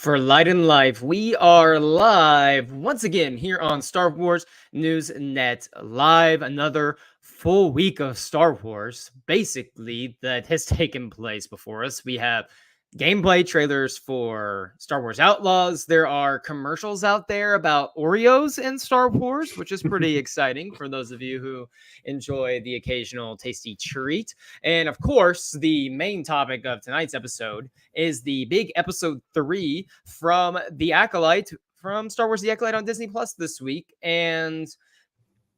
For Light and Life, we are live once again here on Star Wars News Net Live. Another full week of Star Wars, basically, that has taken place before us. We have gameplay trailers for Star Wars Outlaws. There are commercials out there about Oreos and Star Wars, which is pretty exciting for those of you who enjoy the occasional tasty treat. And of course, the main topic of tonight's episode is the big episode 3 from The Acolyte, from Star Wars The Acolyte on Disney Plus this week. And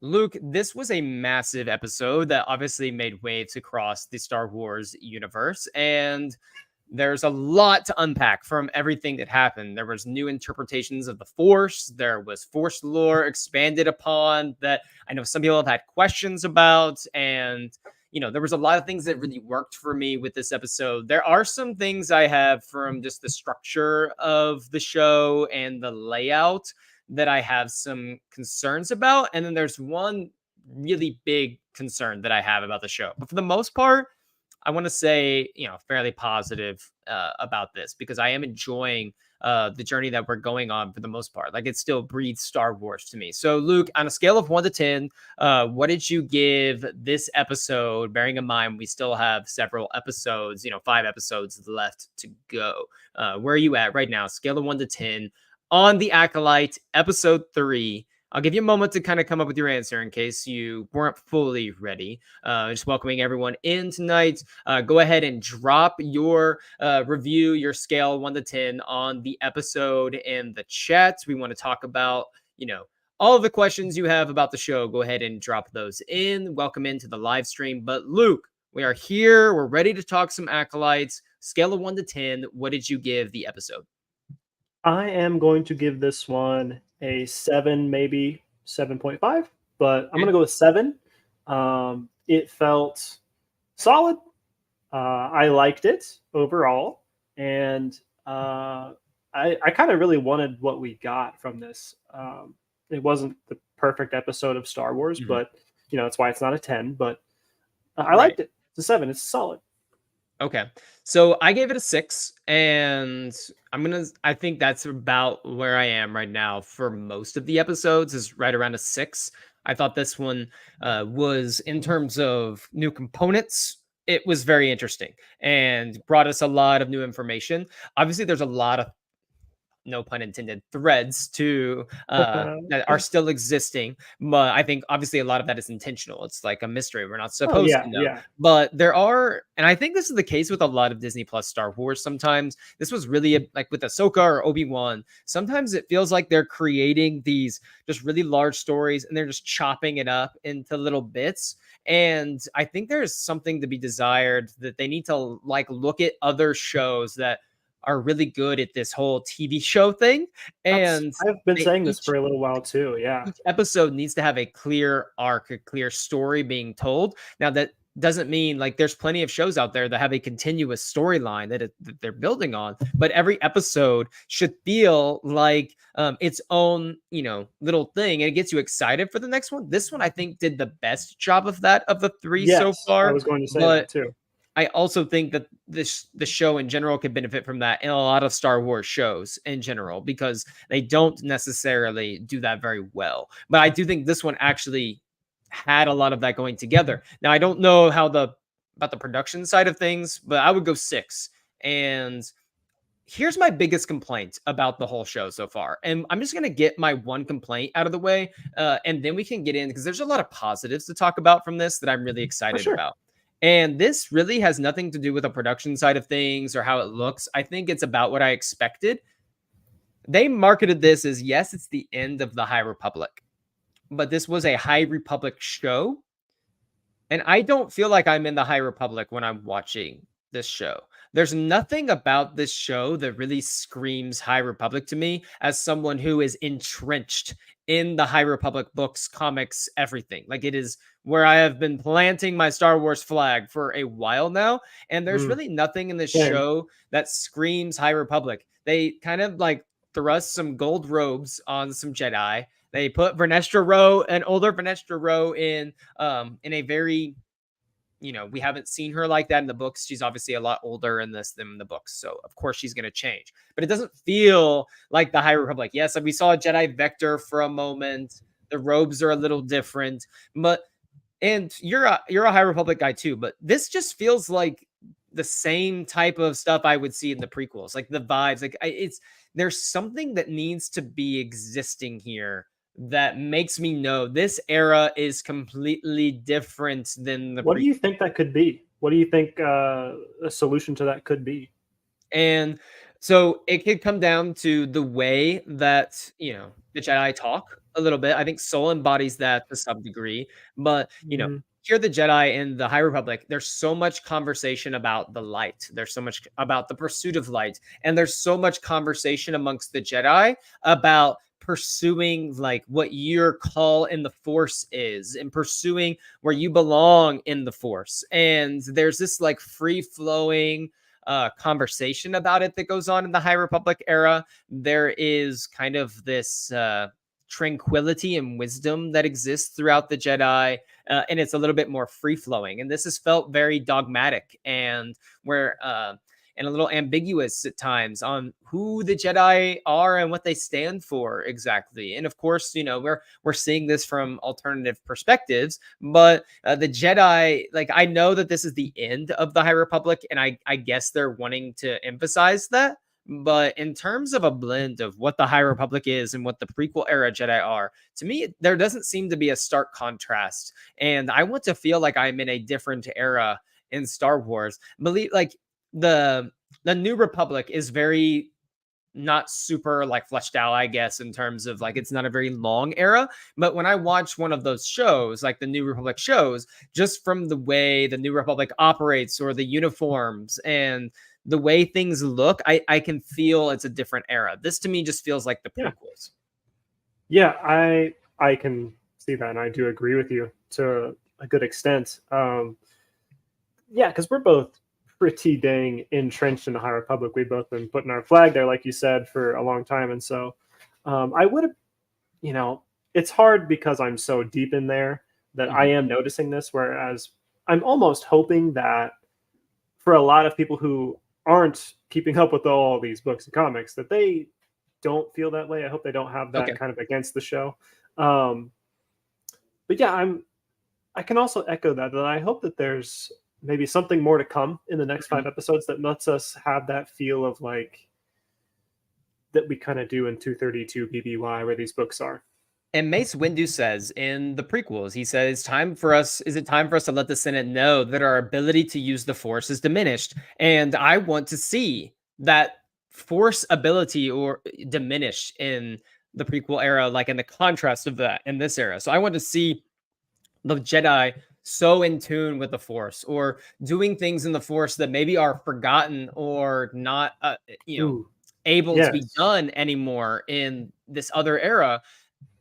Luke, this was a massive episode that obviously made waves across the Star Wars universe. And there's a lot to unpack from everything that happened. There was new interpretations of the Force. There was Force lore expanded upon that I know some people have had questions about. And, there was a lot of things that really worked for me with this episode. There are some things I have from just the structure of the show and the layout that I have some concerns about. And then there's one really big concern that I have about the show. But for the most part, I want to say, fairly positive about this because I am enjoying the journey that we're going on for the most part. Like, it still breathes Star Wars to me. So, Luke, on a scale of 1 to 10, what did you give this episode, bearing in mind we still have several episodes, 5 episodes left to go? Where are you at right now? Scale of 1 to 10 on The Acolyte, episode 3. I'll give you a moment to kind of come up with your answer in case you weren't fully ready. Just welcoming everyone in tonight. Go ahead and drop your review, your scale 1 to 10 on the episode in the chat. We want to talk about, all of the questions you have about the show. Go ahead and drop those in. Welcome into the live stream. But Luke, we are here. We're ready to talk some Acolytes. Scale of 1 to 10. What did you give the episode? I am going to give this one a 7, maybe 7.5, but I'm going to go with 7. It felt solid. I liked it overall. And I kind of really wanted what we got from this. It wasn't the perfect episode of Star Wars, but, that's why it's not a 10. But I liked it. It's a 7. It's solid. Okay. So I gave it a 6, and I think that's about where I am right now for most of the episodes, is right around a 6. I thought this one was, in terms of new components, it was very interesting and brought us a lot of new information. Obviously, there's a lot of, no pun intended, threads to that are still existing. But I think obviously a lot of that is intentional. It's like a mystery. We're not supposed to know. Yeah. But there are, and I think this is the case with a lot of Disney Plus Star Wars. Sometimes this was really like with Ahsoka or Obi-Wan. Sometimes it feels like they're creating these just really large stories and they're just chopping it up into little bits. And I think there's something to be desired that they need to look at other shows that are really good at this whole TV show thing. And I've been saying this for a little while too. Yeah. Each episode needs to have a clear arc, a clear story being told. Now, that doesn't mean there's plenty of shows out there that have a continuous storyline that they're building on, but every episode should feel like its own, little thing, and it gets you excited for the next one. This one, I think, did the best job of that of the 3 so far. I was going to say that too. I also think that the show in general could benefit from that in a lot of Star Wars shows in general, because they don't necessarily do that very well. But I do think this one actually had a lot of that going together. Now, I don't know about the production side of things, but I would go 6. And here's my biggest complaint about the whole show so far. And I'm just going to get my one complaint out of the way, and then we can get in, because there's a lot of positives to talk about from this that I'm really excited about. And this really has nothing to do with the production side of things or how it looks. I think it's about what I expected. They marketed this as, yes, it's the end of the High Republic, but this was a High Republic show. And I don't feel like I'm in the High Republic when I'm watching this show. There's nothing about this show that really screams High Republic to me as someone who is entrenched in the High Republic books, comics, everything. Like, it is where I have been planting my Star Wars flag for a while now. And there's really nothing in this show that screams High Republic. They kind of thrust some gold robes on some Jedi. They put Vernestra Rowe, an older Vernestra Rowe, in a very we haven't seen her like that in the books. She's obviously a lot older in this than in the books, so of course she's going to change. But it doesn't feel like the High Republic. Yes, we saw a Jedi Vector for a moment. The robes are a little different, but and you're a High Republic guy too. But this just feels like the same type of stuff I would see in the prequels, like the vibes. Like there's something that needs to be existing here that makes me know this era is completely different than the What do you think that could be? What do you think a solution to that could be? And so it could come down to the way that, the Jedi talk a little bit. I think Soul embodies that to some degree, but, Mhm. here the Jedi in the High Republic, there's so much conversation about the light. There's so much about the pursuit of light, and there's so much conversation amongst the Jedi about pursuing like what your call in the Force is and pursuing where you belong in the Force. And there's this like free flowing conversation about it that goes on in the High Republic era. There is kind of this tranquility and wisdom that exists throughout the Jedi, and it's a little bit more free flowing. And this has felt very dogmatic and where and a little ambiguous at times on who the Jedi are and what they stand for exactly. And of course, we're seeing this from alternative perspectives, but the Jedi, like I know that this is the end of the High Republic, and I guess they're wanting to emphasize that. But in terms of a blend of what the High Republic is and what the prequel era Jedi are, to me, there doesn't seem to be a stark contrast. And I want to feel like I'm in a different era in Star Wars. Believe like the New Republic is very not super like fleshed out, I guess, in terms of like it's not a very long era. But when I watch one of those shows, like the New Republic shows, just from the way the New Republic operates or the uniforms and the way things look, I can feel it's a different era. This to me just feels like the Yeah. prequels. Yeah, I can see that, and I do agree with you to a good extent. Yeah, because we're both pretty dang entrenched in the High Republic. We've both been putting our flag there, like you said, for a long time, and so I would have, it's hard because I'm so deep in there that I am noticing this. Whereas I'm almost hoping that for a lot of people who aren't keeping up with all these books and comics, that they don't feel that way. I hope they don't have that kind of against the show. But yeah, I can also echo that I hope that there's maybe something more to come in the next 5 episodes that lets us have that feel of like that we kind of do in 232 BBY where these books are. And Mace Windu says in the prequels, he says, is it time for us to let the Senate know that our ability to use the Force is diminished? And I want to see that Force ability or diminish in the prequel era, like in the contrast of that in this era. So I want to see the Jedi so in tune with the Force or doing things in the Force that maybe are forgotten or not, able to be done anymore in this other era,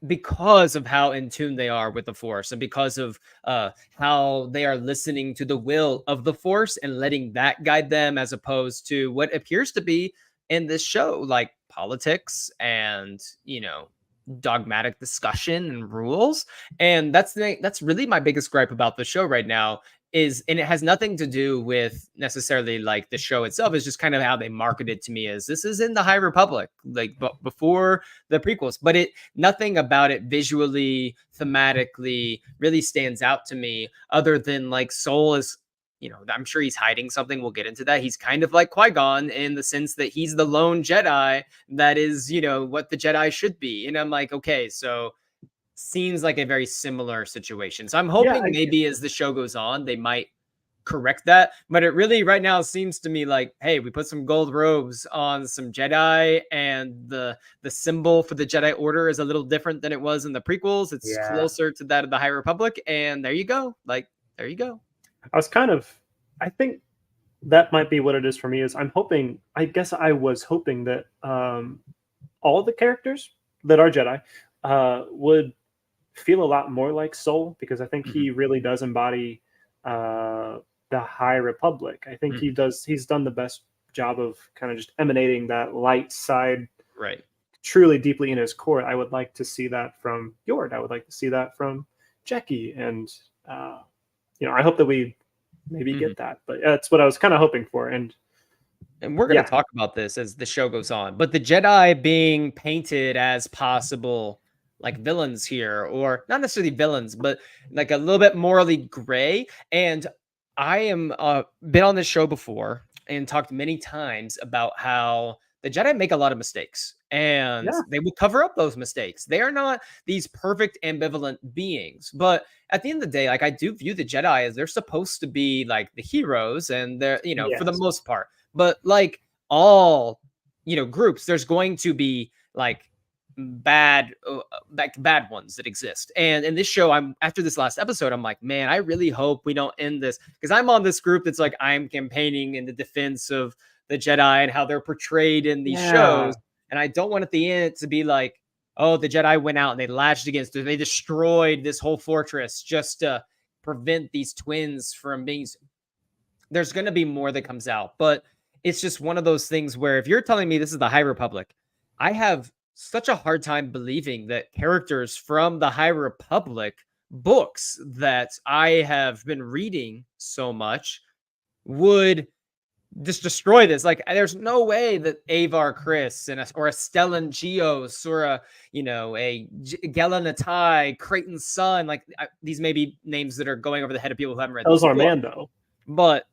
because of how in tune they are with the Force and because of how they are listening to the will of the Force and letting that guide them, as opposed to what appears to be in this show, like politics and, dogmatic discussion and rules. And that's really my biggest gripe about the show right now and it has nothing to do with necessarily like the show itself. Is just kind of how they marketed to me as this is in the High Republic, like before the prequels, but nothing about it visually, thematically really stands out to me other than like Soul is, I'm sure he's hiding something. We'll get into that. He's kind of like Qui-Gon in the sense that he's the lone Jedi that is, what the Jedi should be. And I'm like, okay, so seems like a very similar situation. So I'm hoping maybe as the show goes on, they might correct that. But it really right now seems to me like, hey, we put some gold robes on some Jedi, and the symbol for the Jedi Order is a little different than it was in the prequels. It's closer to that of the High Republic, and there you go. Like, there you go. I think that might be what it is for me. Is I guess I was hoping that all the characters that are Jedi would feel a lot more like Soul, because I think he really does embody the High Republic. I think he's done the best job of kind of just emanating that light side, right, truly deeply in his core. I would like to see that from Yord. I would like to see that from Jackie, and I hope that we maybe get that. But that's what I was kind of hoping for. And we're going to talk about this as the show goes on. But the Jedi being painted as possible like villains here, or not necessarily villains, but like a little bit morally gray. And I am been on this show before and talked many times about how the Jedi make a lot of mistakes, and they will cover up those mistakes. They are not these perfect ambivalent beings, but at the end of the day, like I do view the Jedi as they're supposed to be like the heroes, and they're, you know, for the most part. But like all, you know, groups, there's going to be like bad ones that exist. And in this show, I'm after this last episode, I'm like, man, I really hope we don't end this, because I'm on this group that's like, I'm campaigning in the defense of the Jedi and how they're portrayed in these shows. And I don't want at the end to be like, oh, the Jedi went out and they latched against it. They destroyed this whole fortress just to prevent these twins from being. There's going to be more that comes out, but it's just one of those things where if you're telling me this is the High Republic, I have such a hard time believing that characters from the High Republic books that I have been reading so much would just destroy this. Like, there's no way that Avar Chris or a Stellan Gios or a Galanatai, Creighton's son, like these may be names that are going over the head of people who haven't read those are Mando, but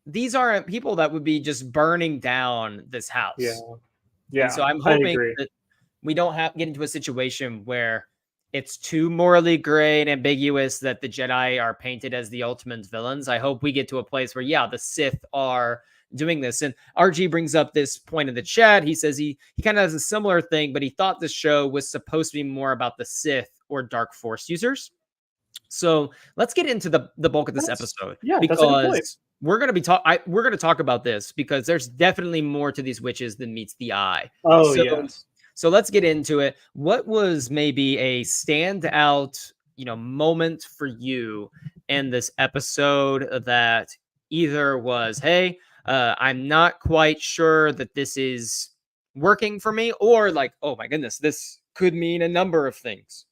these aren't people that would be just burning down this house. Yeah. And so I'm hoping that we don't get into a situation where it's too morally gray and ambiguous that the Jedi are painted as the ultimate villains. I hope we get to a place where, the Sith are doing this. And RG brings up this point in the chat. He says he kind of has a similar thing, but he thought the show was supposed to be more about the Sith or Dark Force users. So let's get into the bulk of this episode. Because we're going to talk about this because there's definitely more to these witches than meets the eye. So let's get into it. What was maybe a standout, moment for you in this episode that either was, hey, I'm not quite sure that this is working for me, or like, oh my goodness, this could mean a number of things?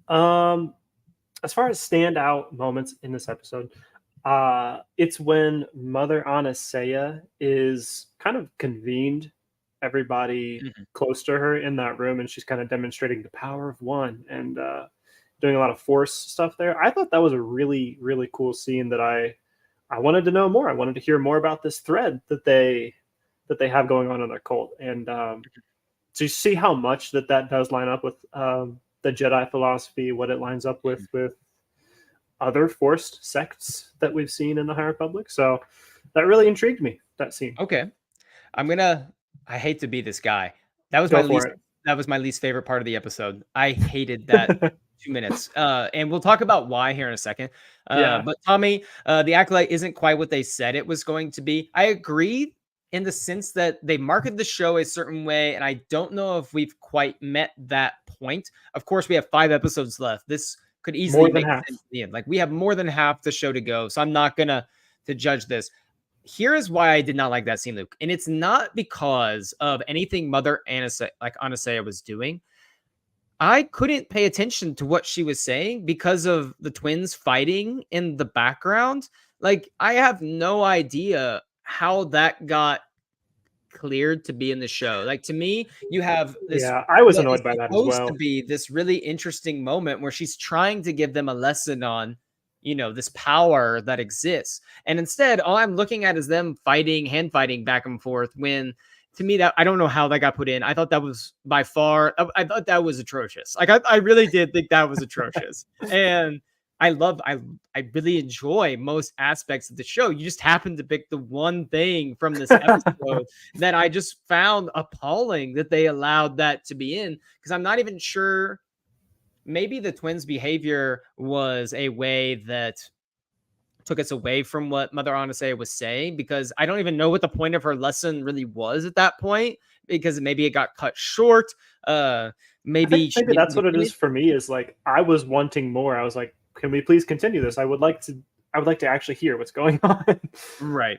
As far as standout moments in this episode, it's when Mother Anastasia is kind of convened everybody close to her in that room, and she's kind of demonstrating the power of one and doing a lot of force stuff there. I thought that was a really, really cool scene that I wanted to know more. I wanted to hear more about this thread that they have going on in their cult, and so you see how much that does line up with the Jedi philosophy, what it lines up with other forced sects that we've seen in the High Republic. So that really intrigued me, that scene. Okay. I hate to be this guy. That was my least favorite part of the episode. I hated that 2 minutes. And we'll talk about why here in a second. But Tommy, the Acolyte isn't quite what they said it was going to be. I agree in the sense that they marketed the show a certain way, and I don't know if we've quite met that point. Of course, we have 5 episodes left. This could easily make sense at the end. Like, we have more than half the show to go, so I'm not gonna judge this. Here is why I did not like that scene, Luke. And it's not because of anything Mother Anastasia was doing. I couldn't pay attention to what she was saying because of the twins fighting in the background. Like, I have no idea how that got cleared to be in the show. Like, to me, you have this. Yeah, I was annoyed by that as well. Supposed to be this really interesting moment where she's trying to give them a lesson on, this power that exists. And instead, all I'm looking at is them hand fighting back and forth, when to me, that I don't know how that got put in. I thought that was by far, I thought that was atrocious. Like, I really did think that was atrocious. And I really enjoy most aspects of the show. You just happen to pick the one thing from this episode that I just found appalling that they allowed that to be in, because I'm not even sure. Maybe the twins' behavior was a way that took us away from what Mother Anastasia was saying, because I don't even know what the point of her lesson really was at that point, because maybe it got cut short. Maybe that's what it is for me, is like, I was wanting more. I was like, can we please continue this? I would like to actually hear what's going on. Right.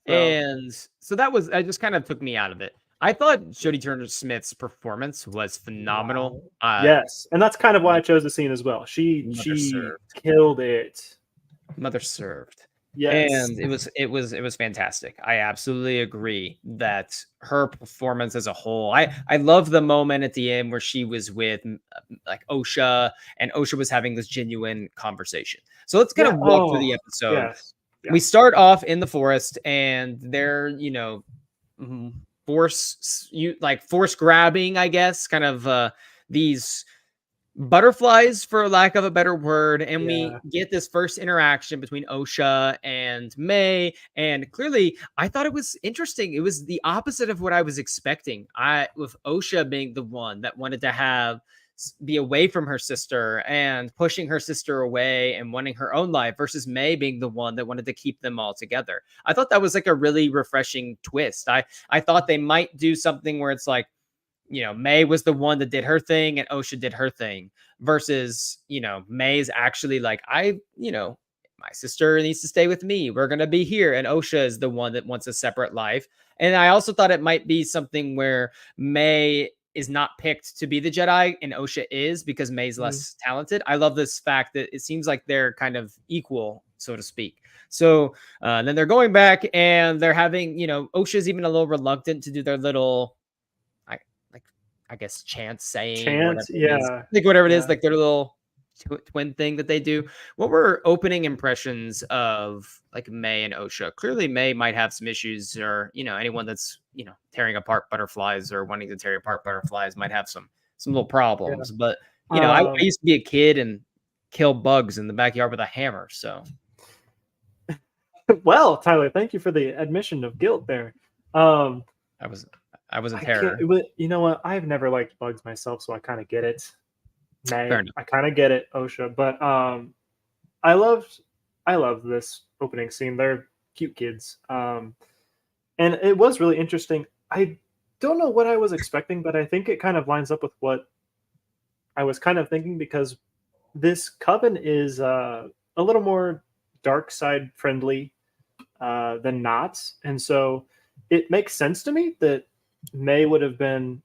And so that just kind of took me out of it. I thought Jodie Turner-Smith's performance was phenomenal. Yes, and that's kind of why I chose the scene as well. She killed it. Mother served. Yes. And it was fantastic. I absolutely agree that her performance as a whole. I love the moment at the end where she was with like Osha, and Osha was having this genuine conversation. So let's kind Yeah. of walk through Oh, the episode. yes. Yeah. We start off in the forest, and they're force grabbing, I guess, kind of these butterflies, for lack of a better word, and we Yeah. get this first interaction between Osha and May, and clearly I thought it was interesting. It was the opposite of what I was expecting. With Osha being the one that wanted to be away from her sister and pushing her sister away and wanting her own life, versus May being the one that wanted to keep them all together. I thought that was like a really refreshing twist. I thought they might do something where it's like, May was the one that did her thing and Osha did her thing, versus, May's actually like, my sister needs to stay with me. We're going to be here. And Osha is the one that wants a separate life. And I also thought it might be something where May is not picked to be the Jedi and Osha is, because May's less talented. I love this fact that it seems like they're kind of equal, so to speak. So then they're going back and they're having, Osha's even a little reluctant to do their little, I guess, chant saying, Chance. whatever it is, Yeah. like whatever it is, Yeah. like their little twin thing that they do. What were opening impressions of like May and Osha? Clearly, May might have some issues, or anyone that's tearing apart butterflies or wanting to tear apart butterflies might have some little problems. But I used to be a kid and kill bugs in the backyard with a hammer. So, well, Tyler, thank you for the admission of guilt there. I was a terror. You know what? I've never liked bugs myself, so I kind of get it. Fair enough. I kind of get it, Osha. But I love this opening scene. They're cute kids. And it was really interesting. I don't know what I was expecting, but I think it kind of lines up with what I was kind of thinking, because this Coven is a little more dark side friendly than not. And so it makes sense to me that May would have been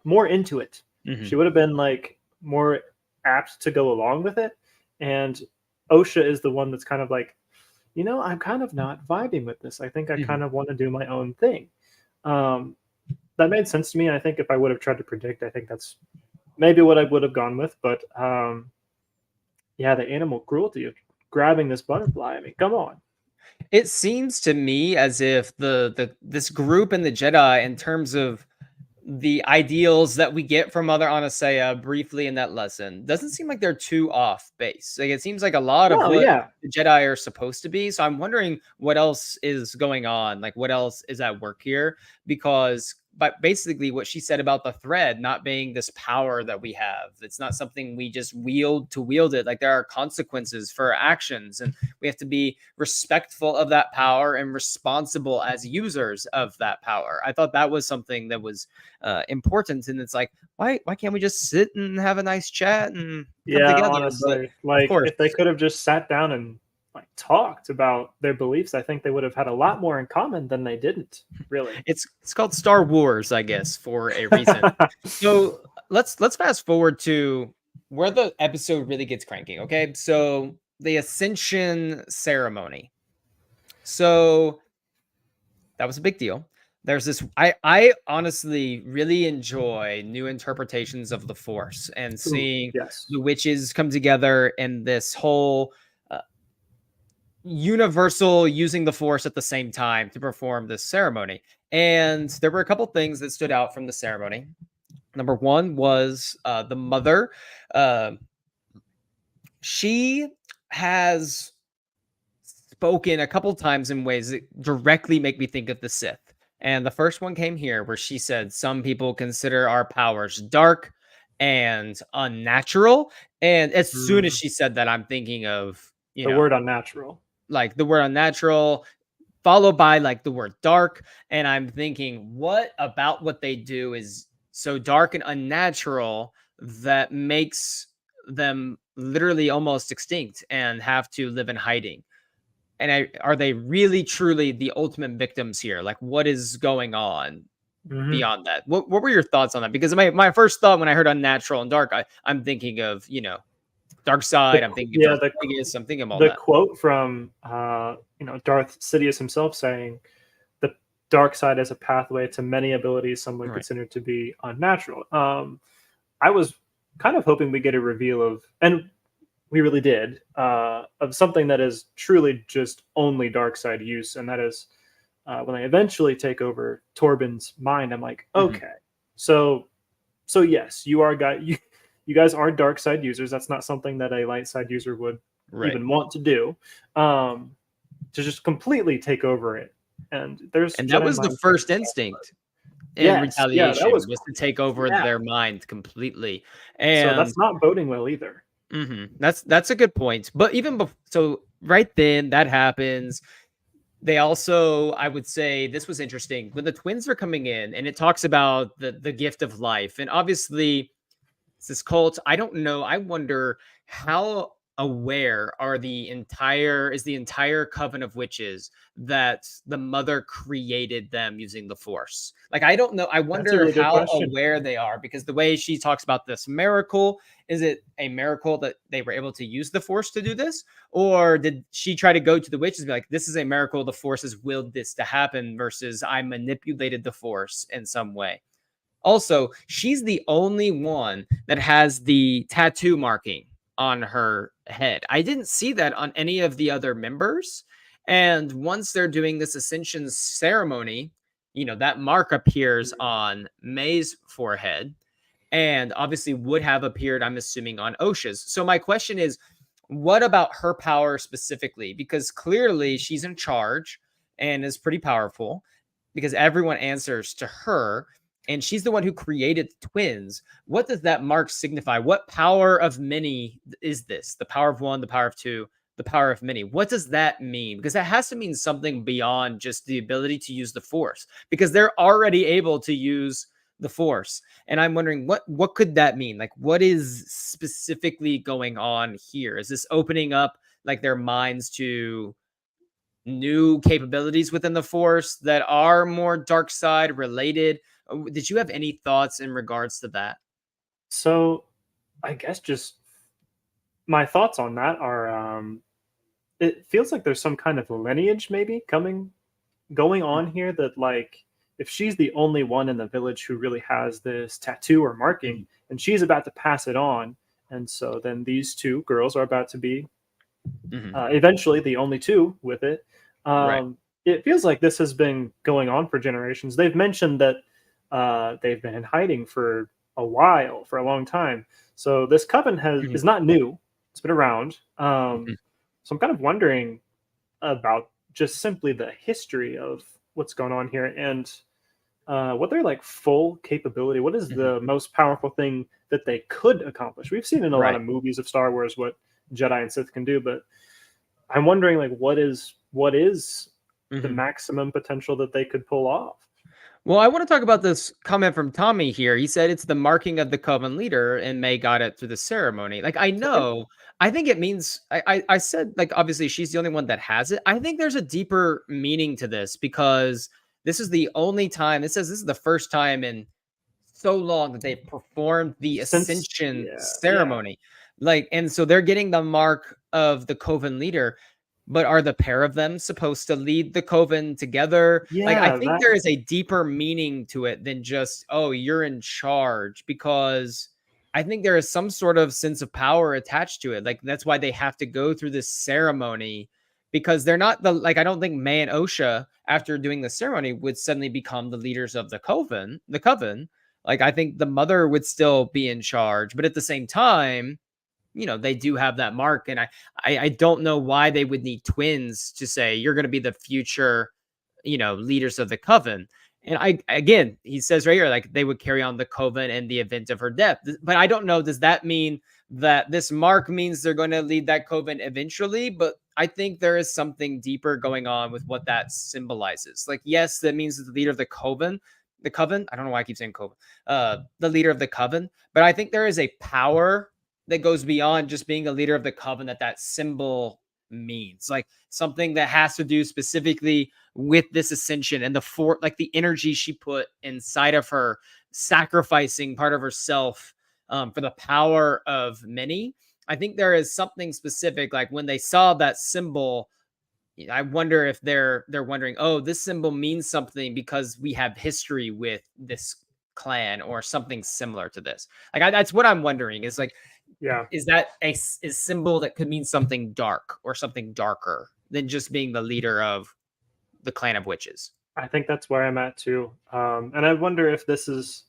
more into it. Mm-hmm. She would have been like more apt to go along with it. And Osha is the one that's kind of like, I'm kind of not vibing with this. I think I kind of want to do my own thing. That made sense to me. And I think if I would have tried to predict, I think that's maybe what I would have gone with. But yeah, the animal cruelty of grabbing this butterfly. I mean, come on. It seems to me as if this group in the Jedi, in terms of the ideals that we get from Mother Anastasia briefly in that lesson, doesn't seem like they're too off base. Like, it seems like a lot of what the Jedi are supposed to be. So I'm wondering what else is going on. Like, what else is at work here? But basically what she said about the thread not being this power that we have. It's not something we just wield to wield it. Like, there are consequences for our actions, and we have to be respectful of that power and responsible as users of that power. I thought that was something that was important. And it's like, why can't we just sit and have a nice chat and come together? Honestly, like, if they could have just sat down and like talked about their beliefs, I think they would have had a lot more in common than they didn't. Really, it's called Star Wars, I guess, for a reason. So let's fast forward to where the episode really gets cranking. Okay, so the Ascension ceremony. So that was a big deal. There's this. I honestly really enjoy new interpretations of the Force and seeing the witches come together in this whole universal using the Force at the same time to perform this ceremony. And there were a couple things that stood out from the ceremony. Number one was the mother. She has spoken a couple times in ways that directly make me think of the Sith. And the first one came here, where she said, some people consider our powers dark and unnatural. And as soon as she said that, I'm thinking of the word unnatural. Like the word unnatural, followed by like the word dark. And I'm thinking, what about what they do is so dark and unnatural that makes them literally almost extinct and have to live in hiding? And are they really truly the ultimate victims here? Like, what is going on beyond that? What were your thoughts on that? Because my first thought when I heard unnatural and dark, I'm thinking of, Dark side. I'm thinking Yeah, Darth Vegas. I'm thinking all the that. quote from Darth Sidious himself saying, "The dark side is a pathway to many abilities some would Right. consider to be unnatural." I was kind of hoping we get a reveal of, and we really did, of something that is truly just only dark side use, and that is when I eventually take over Torben's mind. I'm like, Mhm. okay, so yes, you guys are dark side users. That's not something that a light side user would Right. even want to do. To just completely take over it. And there's And that Jedi was the mind tricks. first instinct in Yes, yeah, that retaliation was was to take over yeah. their mind completely. So And that's not boding well either. that's a good point. But even so right then that happens. They also, I would say this was interesting when the twins are coming in and it talks about the gift of life. And obviously it's this cult. I don't know. I wonder how aware is the entire coven of witches that the mother created them using the force. Like I don't know. I That's a wonder really good how question. aware they are because the way she talks about this miracle, is it a miracle that they were able to use the force to do this? Or did she try to go to the witches and be like, this is a miracle, the force has willed this to happen versus I manipulated the force in some way? Also, she's the only one that has the tattoo marking on her head. I didn't see that on any of the other members. And once they're doing this ascension ceremony, that mark appears on May's forehead and obviously would have appeared, I'm assuming, on Osha's. So my question is, what about her power specifically? Because clearly she's in charge and is pretty powerful because everyone answers to her and she's the one who created twins. What does that mark signify? What power of many is this? The power of one, the power of two, the power of many. What does that mean? Because that has to mean something beyond just the ability to use the force because they're already able to use the force. And I'm wondering what could that mean? Like what is specifically going on here? Is this opening up like their minds to new capabilities within the force that are more dark side related? Did you have any thoughts in regards to that? So I guess just my thoughts on that are it feels like there's some kind of lineage maybe going on here, that like if she's the only one in the village who really has this tattoo or marking Mhm. and she's about to pass it on, and so then these two girls are about to be Mhm. eventually the only two with it. Right. It feels like this has been going on for generations. They've mentioned that they've been in hiding for a while, for a long time. So this coven Mhm. is not new; it's been around. Mhm. So I'm kind of wondering about just simply the history of what's going on here and what their like full capability. What is Mhm. the most powerful thing that they could accomplish? We've seen in a lot Right. of movies of Star Wars what Jedi and Sith can do, but I'm wondering like what is the Mhm. maximum potential that they could pull off? Well, I want to talk about this comment from Tommy here. He said it's the marking of the coven leader, and May got it through the ceremony. Like I Okay. know, I think it means I said like obviously she's the only one that has it. I think there's a deeper meaning to this because this is the only time it says this is the first time in so long that they've performed the Since ascension yeah. ceremony. Like, and so they're getting the mark of the coven leader. But are the pair of them supposed to lead the coven together? Like, I Yeah, think that there is a deeper meaning to it than just, oh, you're in charge, because I think there is some sort of sense of power attached to it. Like, that's why they have to go through this ceremony because they're not I don't think May and Osha, after doing the ceremony, would suddenly become the leaders of the coven. Like, I think the mother would still be in charge, but at the same time, they do have that mark. And I don't know why they would need twins to say you're going to be the future, leaders of the coven. And again, he says right here, like they would carry on the coven in the event of her death. But I don't know, does that mean that this mark means they're going to lead that coven eventually? But I think there is something deeper going on with what that symbolizes. Like, yes, that means the leader of the coven. I don't know why I keep saying coven. The leader of the coven. But I think there is a power that goes beyond just being a leader of the coven that symbol means, like something that has to do specifically with this ascension and like the energy she put inside of her, sacrificing part of herself for the power of many. I think there is something specific, like when they saw that symbol, I wonder if they're wondering, oh, this symbol means something because we have history with this clan or something similar to this. Like that's what I'm wondering is like, Yeah, is that a symbol that could mean something dark or something darker than just being the leader of the clan of witches? I think that's where I'm at too. And I wonder if this is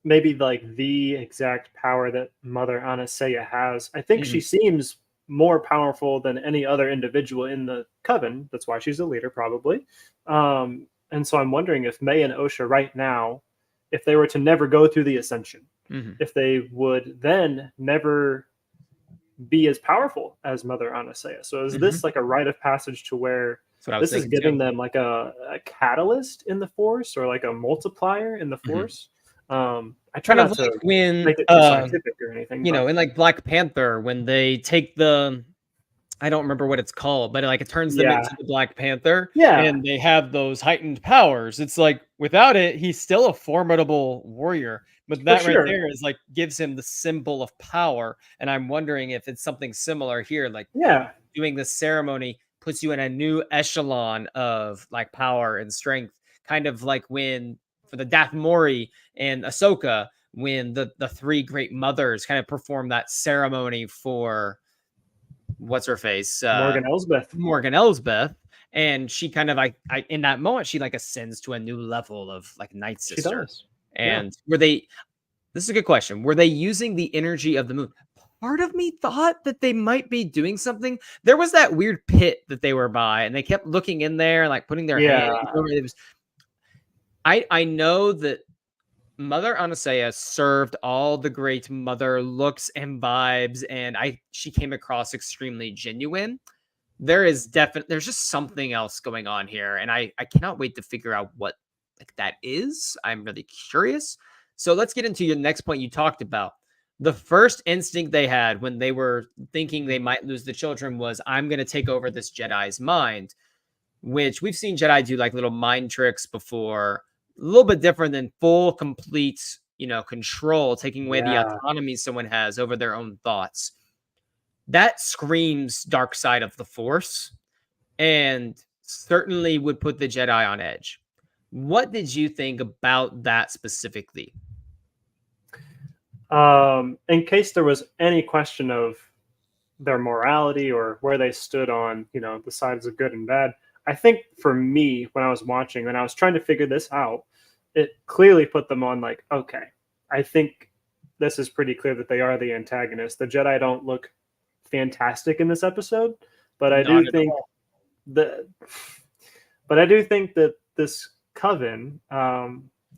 maybe like the exact power that Mother Anastasia has. I think she seems more powerful than any other individual in the Coven. That's why she's a leader, probably. And so I'm wondering if May and Osha right now, if they were to never go through the Ascension, if they would then never be as powerful as Mother Anastasia. So is this like a rite of passage to where this is giving them like a catalyst in the Force or like a multiplier in the Force? I try not to when make it too scientific or anything. You know, in like Black Panther, when they take the, I don't remember what it's called, but like it turns them into the Black Panther. Yeah. And they have those heightened powers. It's like without it, he's still a formidable warrior. But that right there is like gives him the symbol of power. And I'm wondering if it's something similar here. Like doing this ceremony puts you in a new echelon of like power and strength. Kind of like when for the Dath Mori and Ahsoka, when the three great mothers kind of perform that ceremony for what's her face, Morgan Elsbeth, and she kind of I in that moment she like ascends to a new level of like Night Sister. And were they? This is a good question. Were they using the energy of the moon? Part of me thought that they might be doing something. There was that weird pit that they were by, and they kept looking in there, like putting their hands over it. Was, I know that Mother Anastasia served all the great mother looks and vibes, and she came across extremely genuine. There's just something else going on here, and I cannot wait to figure out what like that is. I'm really curious. So let's get into your next point you talked about. The first instinct they had when they were thinking they might lose the children was, I'm going to take over this Jedi's mind, which we've seen Jedi do like little mind tricks before. A little bit different than full, complete, control, taking away the autonomy someone has over their own thoughts. That screams dark side of the Force and certainly would put the Jedi on edge. What did you think about that specifically? In case there was any question of their morality or where they stood on, the sides of good and bad, I think for me, when I was watching and I was trying to figure this out, it clearly put them on like, okay, I think this is pretty clear that they are the antagonist. The Jedi don't look fantastic in this episode, but I do think that this Coven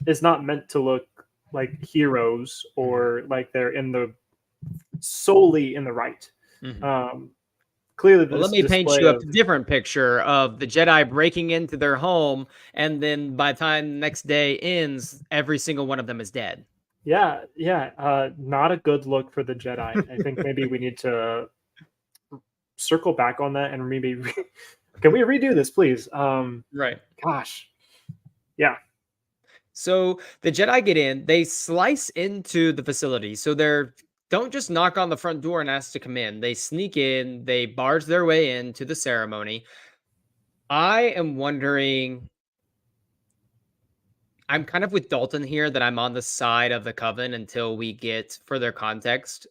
is not meant to look like heroes or like they're solely in the right. Clearly, let me paint you a different picture of the Jedi breaking into their home, and then by the time the next day ends, every single one of them is dead. Yeah. Not a good look for the Jedi. I think maybe we need to circle back on that and maybe can we redo this, please? Right. Gosh. Yeah. So the Jedi get in, they slice into the facility. So they're don't just knock on the front door and ask to come in. They sneak in, they barge their way into the ceremony. I am wondering, I'm kind of with Dalton here that I'm on the side of the Coven until we get further context.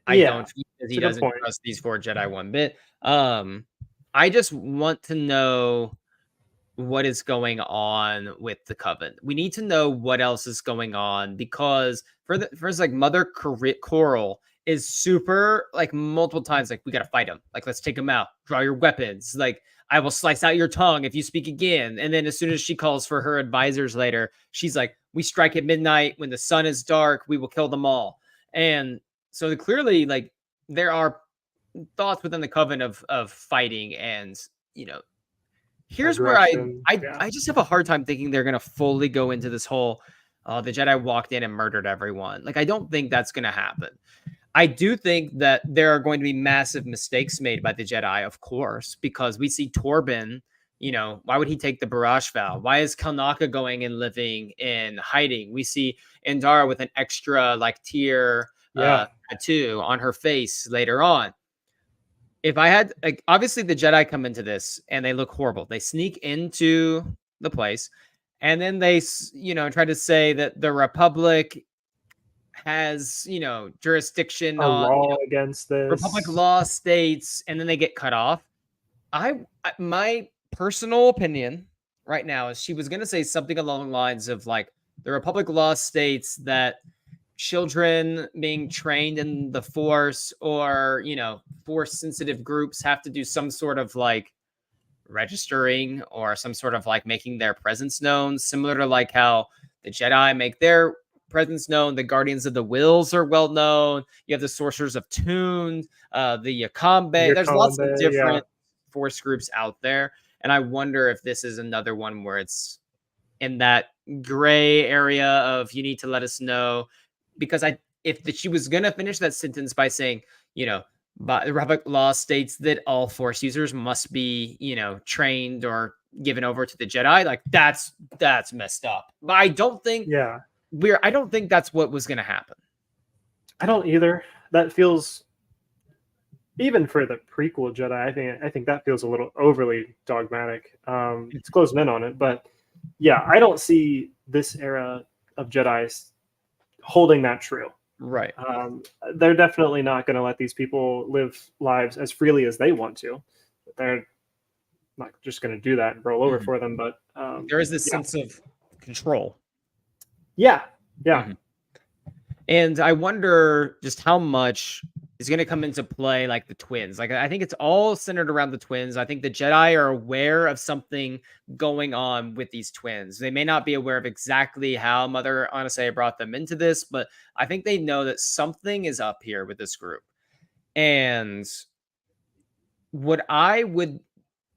I don't think that he doesn't trust these 4 Jedi one bit. I just want to know what is going on with the Coven. We need to know what else is going on because first like Mother Coral is super like multiple times like we gotta fight him. Like let's take him out. Draw your weapons. Like I will slice out your tongue if you speak again. And then as soon as she calls for her advisors later, she's like, we strike at midnight when the sun is dark. We will kill them all. And so clearly like there are thoughts within the Coven of fighting and here's where I just have a hard time thinking they're going to fully go into this whole, the Jedi walked in and murdered everyone. Like, I don't think that's going to happen. I do think that there are going to be massive mistakes made by the Jedi, of course, because we see Torben, why would he take the Barrage vow? Why is Kalnaka going and living in hiding? We see Indara with an extra like tier Yeah. tattoo on her face later on. If I had, like, obviously the Jedi come into this and they look horrible. They sneak into the place, and then they, try to say that the Republic has, jurisdiction A on, law against Republic this. law states, and then they get cut off. My personal opinion right now is she was going to say something along the lines of like the Republic law states that children being trained in the Force or, Force sensitive groups have to do some sort of like registering or some sort of like making their presence known, similar to like how the Jedi make their presence known. The Guardians of the Wills are well known. You have the Sorcerers of Tune, the Yakambe. There's lots of Yakambe, yeah. different Force groups out there. And I wonder if this is another one where it's in that gray area of you need to let us know, because she was gonna finish that sentence by saying, but the Republic law states that all Force users must be, trained or given over to the Jedi. Like that's messed up. But I don't think that's what was gonna happen. I don't either. That feels, even for the prequel Jedi, I think that feels a little overly dogmatic. It's closing in on it, but yeah, I don't see this era of Jedi's holding that true. Right. They're definitely not going to let these people live lives as freely as they want to. They're not just going to do that and roll over for them. But there is this sense of control. Yeah. And I wonder just how much is going to come into play, like the twins. Like, I think it's all centered around the twins. I think the Jedi are aware of something going on with these twins. They may not be aware of exactly how Mother Anastasia brought them into this, but I think they know that something is up here with this group. And what I would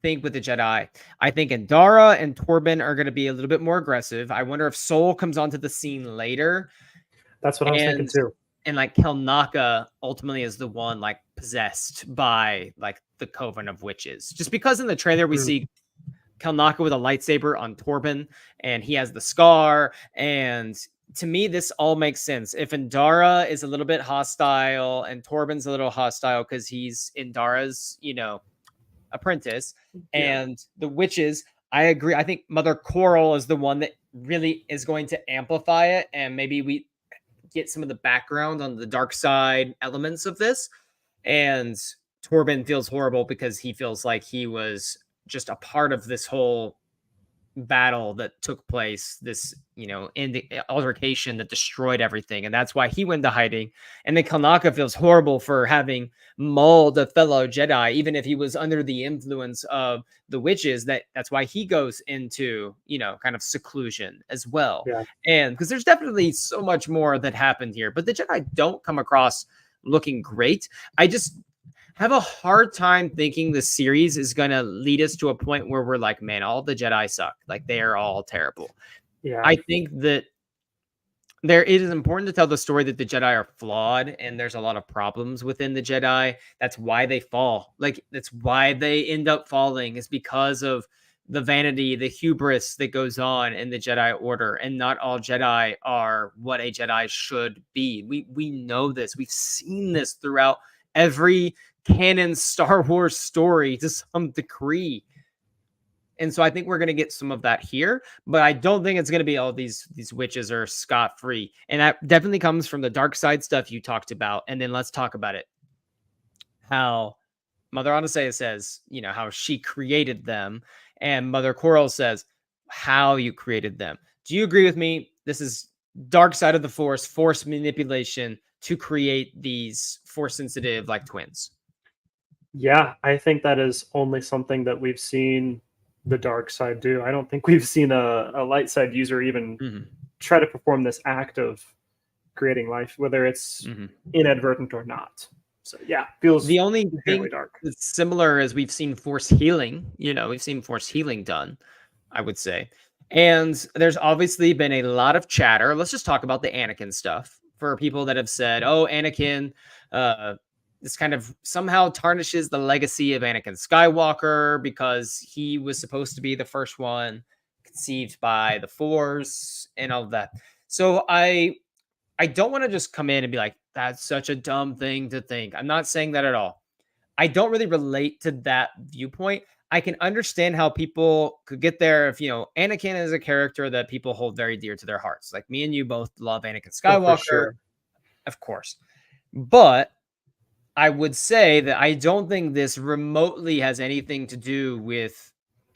think with the Jedi, I think Indara and Torben are going to be a little bit more aggressive. I wonder if Soul comes onto the scene later. That's what I was thinking too. And like Kelnaka ultimately is the one like possessed by like the Coven of Witches. Just because in the trailer we see Kelnaka with a lightsaber on Torben and he has the scar. And to me, this all makes sense. If Indara is a little bit hostile and Torben's a little hostile because he's Indara's, apprentice, and the witches, I agree. I think Mother Coral is the one that really is going to amplify it. And maybe we get some of the background on the dark side elements of this. And Torben feels horrible because he feels like he was just a part of this whole battle that took place, this, in the altercation that destroyed everything. And that's why he went to hiding. And then Kelnaka feels horrible for having mauled a fellow Jedi, even if he was under the influence of the witches. That's why he goes into, kind of seclusion as well. Yeah. And because there's definitely so much more that happened here, but the Jedi don't come across looking great. I just have a hard time thinking the series is going to lead us to a point where we're like, man, all the Jedi suck. Like they are all terrible. Yeah. I think that it is important to tell the story that the Jedi are flawed and there's a lot of problems within the Jedi. That's why they fall. Like that's why they end up falling, is because of the vanity, the hubris that goes on in the Jedi Order. And not all Jedi are what a Jedi should be. We know this. We've seen this throughout every canon Star Wars story to some degree. And so I think we're going to get some of that here, but I don't think it's going to be all these witches are scot-free. And that definitely comes from the dark side stuff you talked about. And then let's talk about it. How Mother Anastasia says, how she created them. And Mother Coral says how you created them. Do you agree with me? This is dark side of the Force manipulation to create these Force sensitive like twins. Yeah, I think that is only something that we've seen the dark side do. I don't think we've seen a light side user even try to perform this act of creating life, whether it's inadvertent or not. So yeah, feels the only thing dark. that's similar is we've seen Force healing. We've seen Force healing done, I would say. And there's obviously been a lot of chatter. Let's just talk about the Anakin stuff for people that have said, oh, Anakin, this kind of somehow tarnishes the legacy of Anakin Skywalker because he was supposed to be the first one conceived by the Force and all of that. So I don't want to just come in and be like, That's such a dumb thing to think. I'm not saying that at all. I don't really relate to that viewpoint. I can understand how people could get there if, Anakin is a character that people hold very dear to their hearts. Like me and you both love Anakin Oh, for Skywalker, sure. of course. But I would say that I don't think this remotely has anything to do with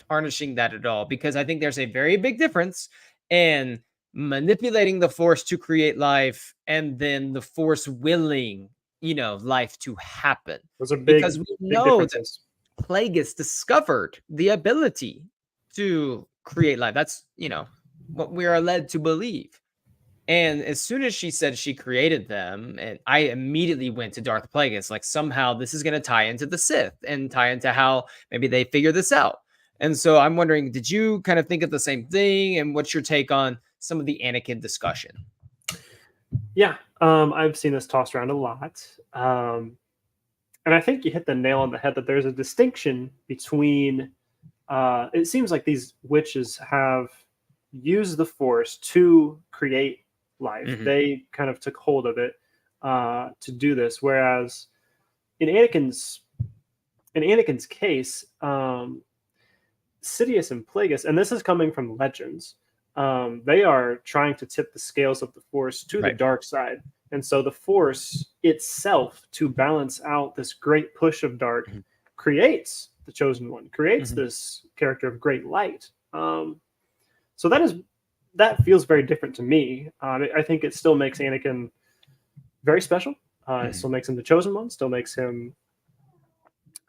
tarnishing that at all, because I think there's a very big difference in manipulating the force to create life and then the force willing, life to happen. Those are Because big, we big know that differences. Plagueis discovered the ability to create life. That's, what we are led to believe. And as soon as she said she created them, and I immediately went to Darth Plagueis, like somehow this is going to tie into the Sith and tie into how maybe they figure this out. And so I'm wondering, did you kind of think of the same thing? And what's your take on some of the Anakin discussion? Yeah, I've seen this tossed around a lot. And I think you hit the nail on the head that there's a distinction between, it seems like these witches have used the Force to create life. Mhm. They kind of took hold of it to do this. Whereas in Anakin's case, Sidious and Plagueis, and this is coming from Legends, they are trying to tip the scales of the Force to the Right. dark side. And so the Force itself, to balance out this great push of dark, Mhm. creates the Chosen One, creates Mhm. this character of great light. So that feels very different to me. I think it still makes Anakin very special. It still makes him the Chosen One, still makes him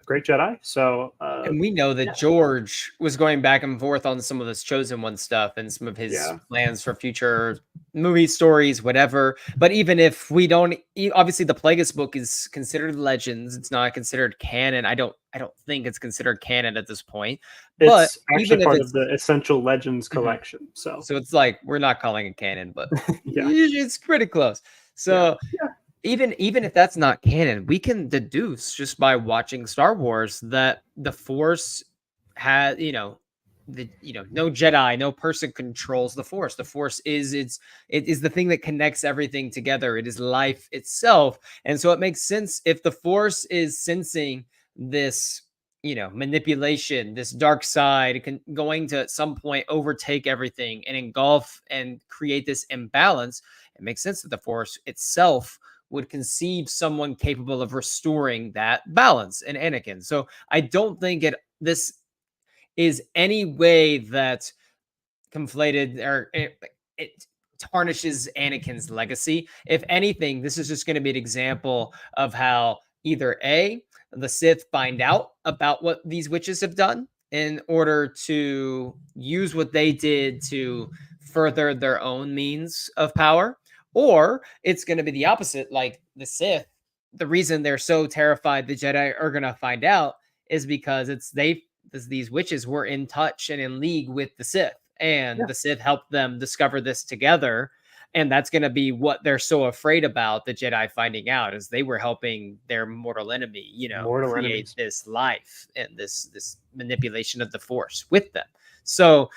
a great Jedi. So And we know that yeah. George was going back and forth on some of this Chosen One stuff and some of his Yeah. plans for future movie stories, whatever. But even if we don't, obviously the Plagueis book is considered Legends. It's not considered canon. I don't think it's considered canon at this point. But It's even actually if part of it's the Essential Legends Mhm. collection. So it's like we're not calling it canon, but yeah. it's pretty close. So Yeah. even if that's not canon, we can deduce just by watching Star Wars that the Force has, no Jedi, no person controls the Force. The Force it is the thing that connects everything together. It is life itself. And so it makes sense if the Force is sensing this, manipulation, this dark side going to at some point overtake everything and engulf and create this imbalance. It makes sense that the Force itself would conceive someone capable of restoring that balance in Anakin. So I don't think this is any way that conflated or it tarnishes Anakin's legacy. If anything, this is just going to be an example of how either the Sith find out about what these witches have done in order to use what they did to further their own means of power, or it's going to be the opposite. Like the Sith, the reason they're so terrified the Jedi are going to find out is because these witches were in touch and in league with the Sith, and Yeah. the Sith helped them discover this together. And that's going to be what they're so afraid about the Jedi finding out, is they were helping their mortal enemy, Mortal create enemies. this life and this manipulation of the Force with them. So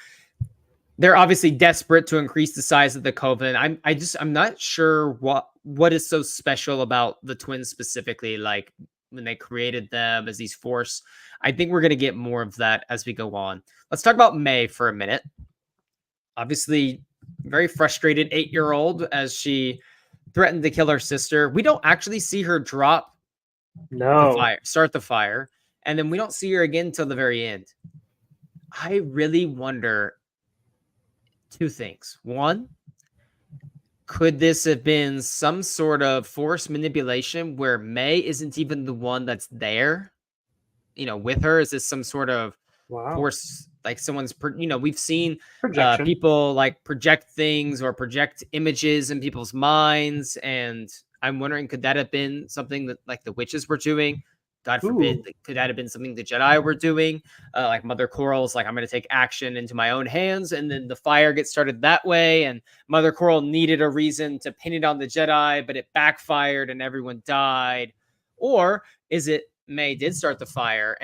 they're obviously desperate to increase the size of the Coven. I'm not sure what is so special about the twins specifically, like when they created them as these Force. I think we're going to get more of that as we go on. Let's talk about May for a minute. Obviously, very frustrated 8-year-old as she threatened to kill her sister. We don't actually see her start the fire, and then we don't see her again till the very end. I really wonder two things. One, could this have been some sort of Force manipulation where May isn't even the one that's there, with her? Is this some sort of Force, like someone's, we've seen Projection. people like project things or project images in people's minds. And I'm wondering, could that have been something that like the witches were doing? God forbid, could that have been something the Jedi were doing? Like Mother Coral's like, I'm going to take action into my own hands. And then the fire gets started that way. And Mother Coral needed a reason to pin it on the Jedi, but it backfired and everyone died. Or is it May did start the fire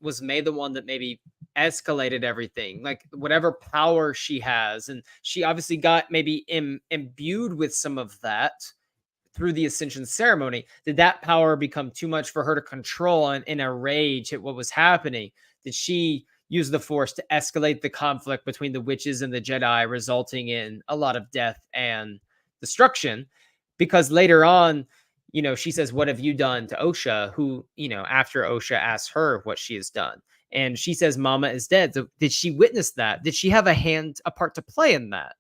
was May the one that maybe escalated everything, like whatever power she has, and she obviously got maybe imbued with some of that, through the Ascension ceremony, did that power become too much for her to control and in a rage at what was happening? Did she use the Force to escalate the conflict between the witches and the Jedi, resulting in a lot of death and destruction? Because later on, she says, "What have you done to Osha?" Who, after Osha asks her what she has done. And she says, "Mama is dead." So did she witness that? Did she have a part to play in that?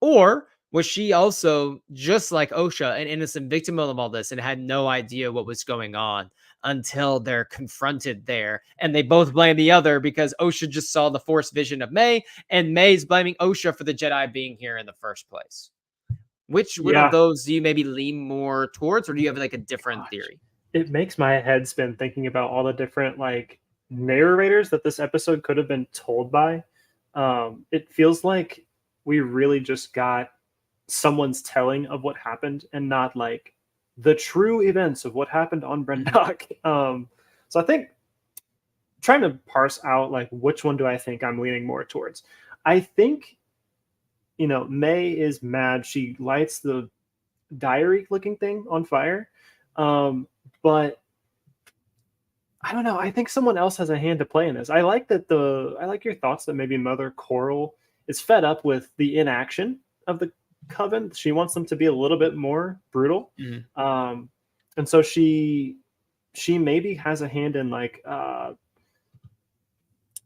Or was she also, just like Osha, an innocent victim of all this and had no idea what was going on until they're confronted there? And they both blame the other because Osha just saw the Force vision of May, and May's blaming Osha for the Jedi being here in the first place. Which one of those do you maybe lean more towards, or do you have like a different theory? It makes my head spin thinking about all the different like narrators that this episode could have been told by. It feels like we really just got someone's telling of what happened and not like the true events of what happened on Brendok. So I think trying to parse out like which one do I think I'm leaning more towards. I think, May is mad. She lights the diary looking thing on fire. But I don't know. I think someone else has a hand to play in this. I like your thoughts that maybe Mother Coral is fed up with the inaction of the Coven. She wants them to be a little bit more brutal. And so she maybe has a hand in like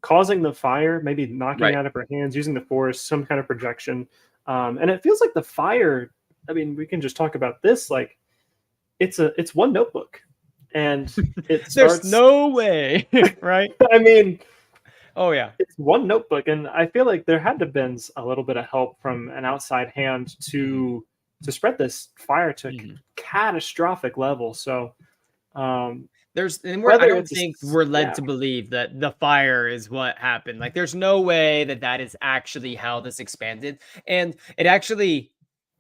causing the fire, maybe knocking out of her hands, using the Force, some kind of projection. And it feels like the fire, I mean, we can just talk about this, like it's one notebook. And there's no way, right? I mean, oh yeah, it's one notebook, and I feel like there had to have been a little bit of help from an outside hand to spread this fire to a catastrophic level. So I don't think we're led to believe that the fire is what happened. Like, there's no way that is actually how this expanded. And it actually,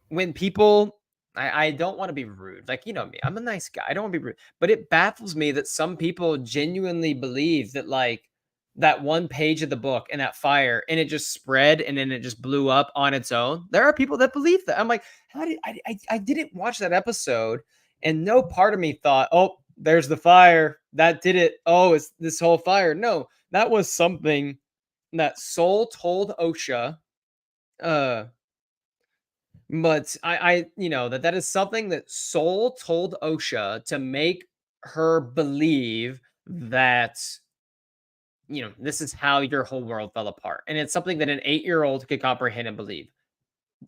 when people, I don't want to be rude. Like, me, I'm a nice guy. I don't want to be rude. But it baffles me that some people genuinely believe that, like, that one page of the book and that fire, and it just spread and then it just blew up on its own. There are people that believe that. I'm like, I didn't watch that episode, and no part of me thought, oh, there's the fire. That did it. Oh, it's this whole fire. No, that was something that Soul told Osha. But I that is something that Soul told Osha to make her believe that, this is how your whole world fell apart. And it's something that an 8-year-old could comprehend and believe.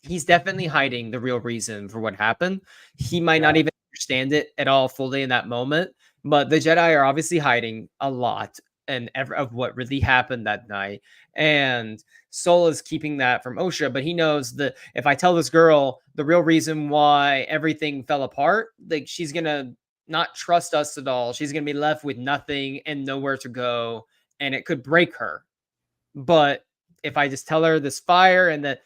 He's definitely hiding the real reason for what happened. He might not even understand it at all fully in that moment, but the Jedi are obviously hiding a lot of what really happened that night. And Soul is keeping that from Osha, but he knows that if I tell this girl the real reason why everything fell apart, like, she's going to not trust us at all. She's going to be left with nothing and nowhere to go, and it could break her. But if I just tell her this fire and that,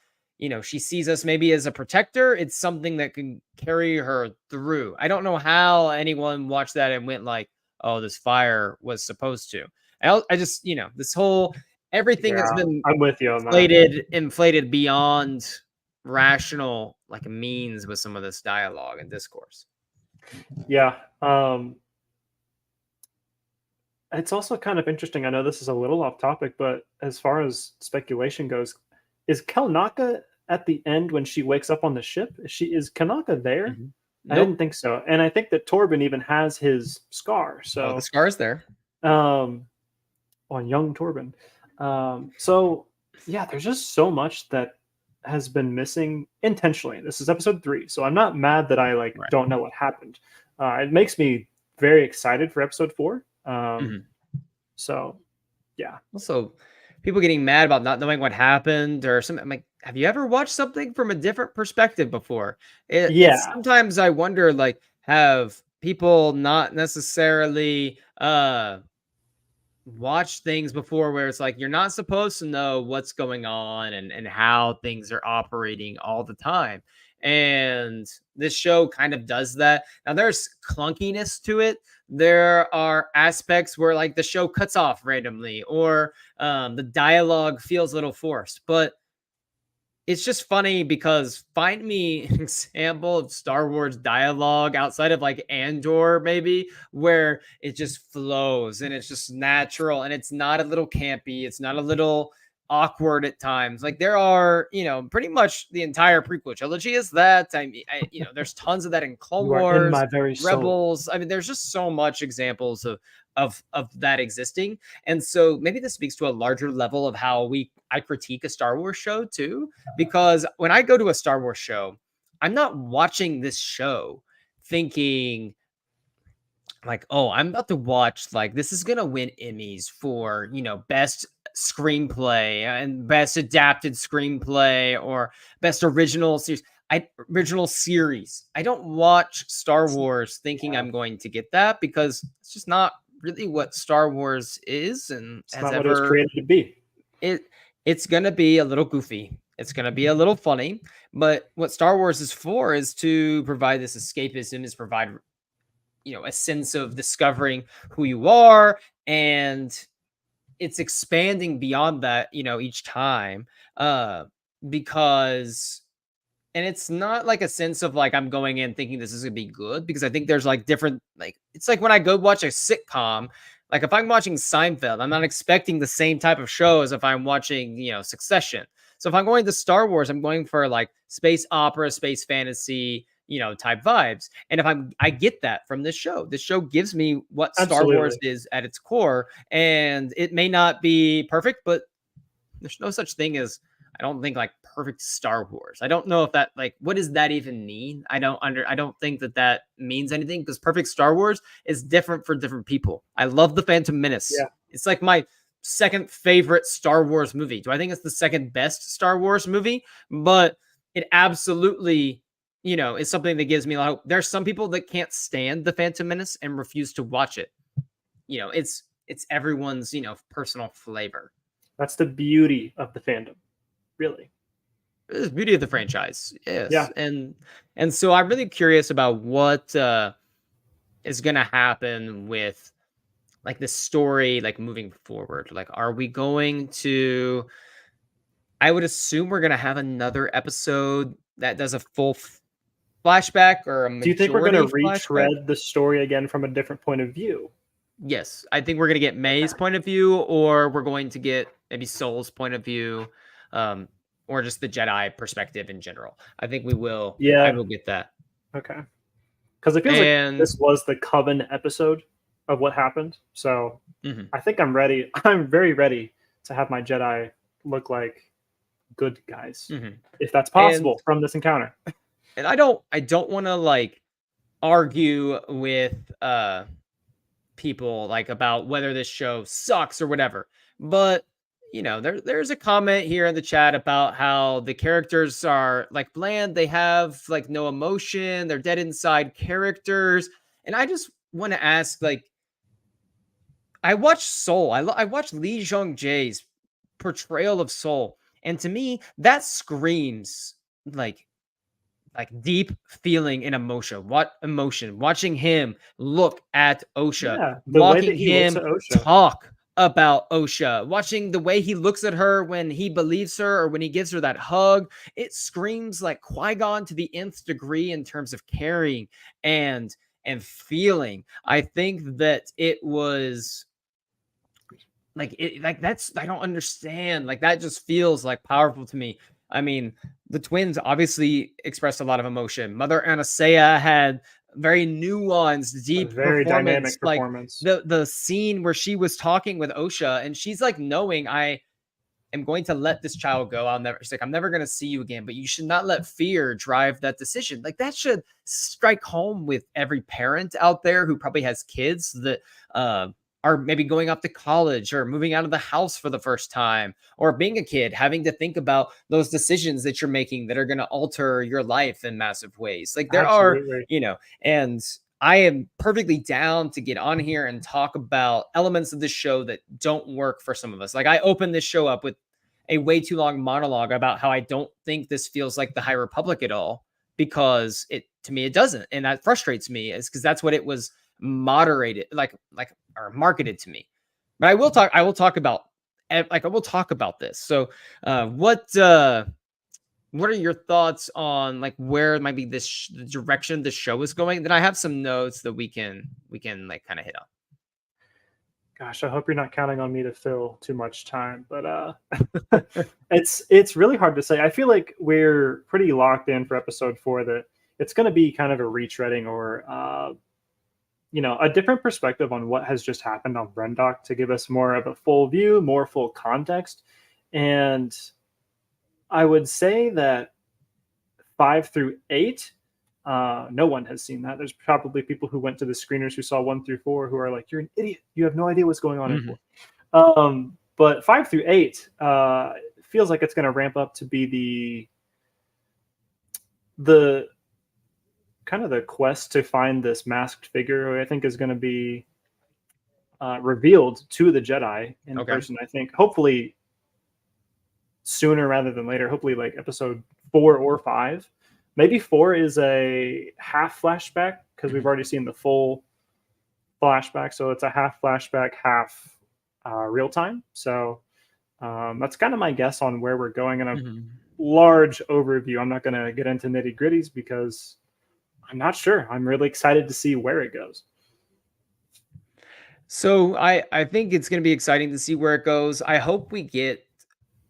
she sees us maybe as a protector, it's something that can carry her through. I don't know how anyone watched that and went like, oh, this fire was supposed to. I just, this whole, everything has been I'm with you on that. Inflated beyond rational, like, means with some of this dialogue and discourse. Yeah. It's also kind of interesting. I know this is a little off topic, but as far as speculation goes, is Kelnaka at the end when she wakes up on the ship? Is Kelnaka there? Nope. I didn't think so. And I think that Torben even has his scar. So the scar is there. On young Torben. So yeah, there's just so much that has been missing intentionally. This is episode 3, so I'm not mad that I don't know what happened. It makes me very excited for episode 4. So yeah. Also, people getting mad about not knowing what happened or something. I'm like, have you ever watched something from a different perspective before? Sometimes I wonder, like, have people not necessarily watched things before where it's like, you're not supposed to know what's going on and how things are operating all the time. And this show kind of does that. Now, there's clunkiness to it. There are aspects where, like, the show cuts off randomly, or the dialogue feels a little forced. But it's just funny because find me an example of Star Wars dialogue outside of like Andor, maybe, where it just flows and it's just natural and it's not a little campy, it's not a little awkward at times. Like there are, pretty much the entire prequel trilogy is that. I mean, there's tons of that in Clone You are in Wars, my very soul. Rebels. I mean, there's just so much examples of that existing. And so maybe this speaks to a larger level of how I critique a Star Wars show too, because when I go to a Star Wars show, I'm not watching this show thinking like, oh, I'm about to watch, like, this is gonna win Emmys for, best screenplay and best adapted screenplay or best original series. Original series. I don't watch Star Wars thinking I'm going to get that, because it's just not really what Star Wars is, and it's not what it was created to be. It's gonna be a little goofy. It's gonna be a little funny, but what Star Wars is for is to provide this escapism, is provide a sense of discovering who you are, and it's expanding beyond that each time, because and it's not like a sense of like I'm going in thinking this is gonna be good, because I think there's like different, like it's like when I go watch a sitcom, like if I'm watching Seinfeld, I'm not expecting the same type of show as if I'm watching Succession. So if I'm going to Star Wars, I'm going for like space opera, space fantasy, type vibes. And if I get that from this show. This show gives me what Star Wars is at its core. And it may not be perfect, but there's no such thing as, I don't think, like perfect Star Wars. I don't know if that, like, what does that even mean? I don't think that means anything, because perfect Star Wars is different for different people. I love The Phantom Menace. Yeah. It's like my second favorite Star Wars movie. Do I think it's the second best Star Wars movie? But it absolutely, is something that gives me a lot of hope. There's some people that can't stand The Phantom Menace and refuse to watch it. It's everyone's, personal flavor. That's the beauty of the fandom, really. The beauty of the franchise. Yes. Yeah. And so I'm really curious about what is going to happen with like the story, like moving forward. Like, are we going to, I would assume we're going to have another episode that does a full flashback, or a majority. Do you think we're going to retread the story again from a different point of view? Yes. I think we're going to get May's point of view, or we're going to get maybe Soul's point of view, or just the Jedi perspective in general. I think we will. Yeah. I will get that. Okay. Because it feels like this was the Coven episode of what happened. So I think I'm ready. I'm very ready to have my Jedi look like good guys, if that's possible, from this encounter. And I don't want to like argue with people like about whether this show sucks or whatever, but there's a comment here in the chat about how the characters are like bland. They have like no emotion. They're dead inside characters. And I just want to ask, like, I watched Soul. I watched Lee Jung-jae's portrayal of Soul. And to me, that screams like deep feeling and emotion. What emotion? Watching him look at Osha, watching him talk about Osha, watching the way he looks at her when he believes her or when he gives her that hug. It screams like Qui-Gon to the nth degree in terms of caring and feeling. I think that it was like that's, I don't understand. Like that just feels like powerful to me. I mean, the twins obviously expressed a lot of emotion. Mother Anastasia had very nuanced, deep, very dynamic performance. Like the scene where she was talking with Osha, and she's like, knowing I am going to let this child go. She's like, I'm never going to see you again, but you should not let fear drive that decision. Like that should strike home with every parent out there who probably has kids that are maybe going off to college or moving out of the house for the first time, or being a kid, having to think about those decisions that you're making that are going to alter your life in massive ways. Like there are, and I am perfectly down to get on here and talk about elements of this show that don't work for some of us. Like I opened this show up with a way too long monologue about how I don't think this feels like the High Republic at all, because to me, it doesn't. And that frustrates me, is because that's what it was moderated, or marketed to me. But I will talk about this. So what what are your thoughts on like where might be the direction the show is going? Then I have some notes that we can like kind of hit on. Gosh, I hope you're not counting on me to fill too much time, but it's really hard to say. I feel like we're pretty locked in for episode 4 that it's going to be kind of a retreading or a different perspective on what has just happened on Brendock to give us more of a full view, more full context. And I would say that 5 through 8, no one has seen that. There's probably people who went to the screeners who saw 1 through 4 who are like, "You're an idiot. You have no idea what's going on in 4." But 5 through 8 feels like it's going to ramp up to be the kind of the quest to find this masked figure, who I think is going to be revealed to the Jedi in person. I think hopefully sooner rather than later. Hopefully, like episode 4 or 5. Maybe 4 is a half flashback because we've already seen the full flashback. So it's a half flashback, half real time. So that's kind of my guess on where we're going in a large overview. I'm not going to get into nitty gritties because I'm not sure. I'm really excited to see where it goes. So I think it's going to be exciting to see where it goes. I hope we get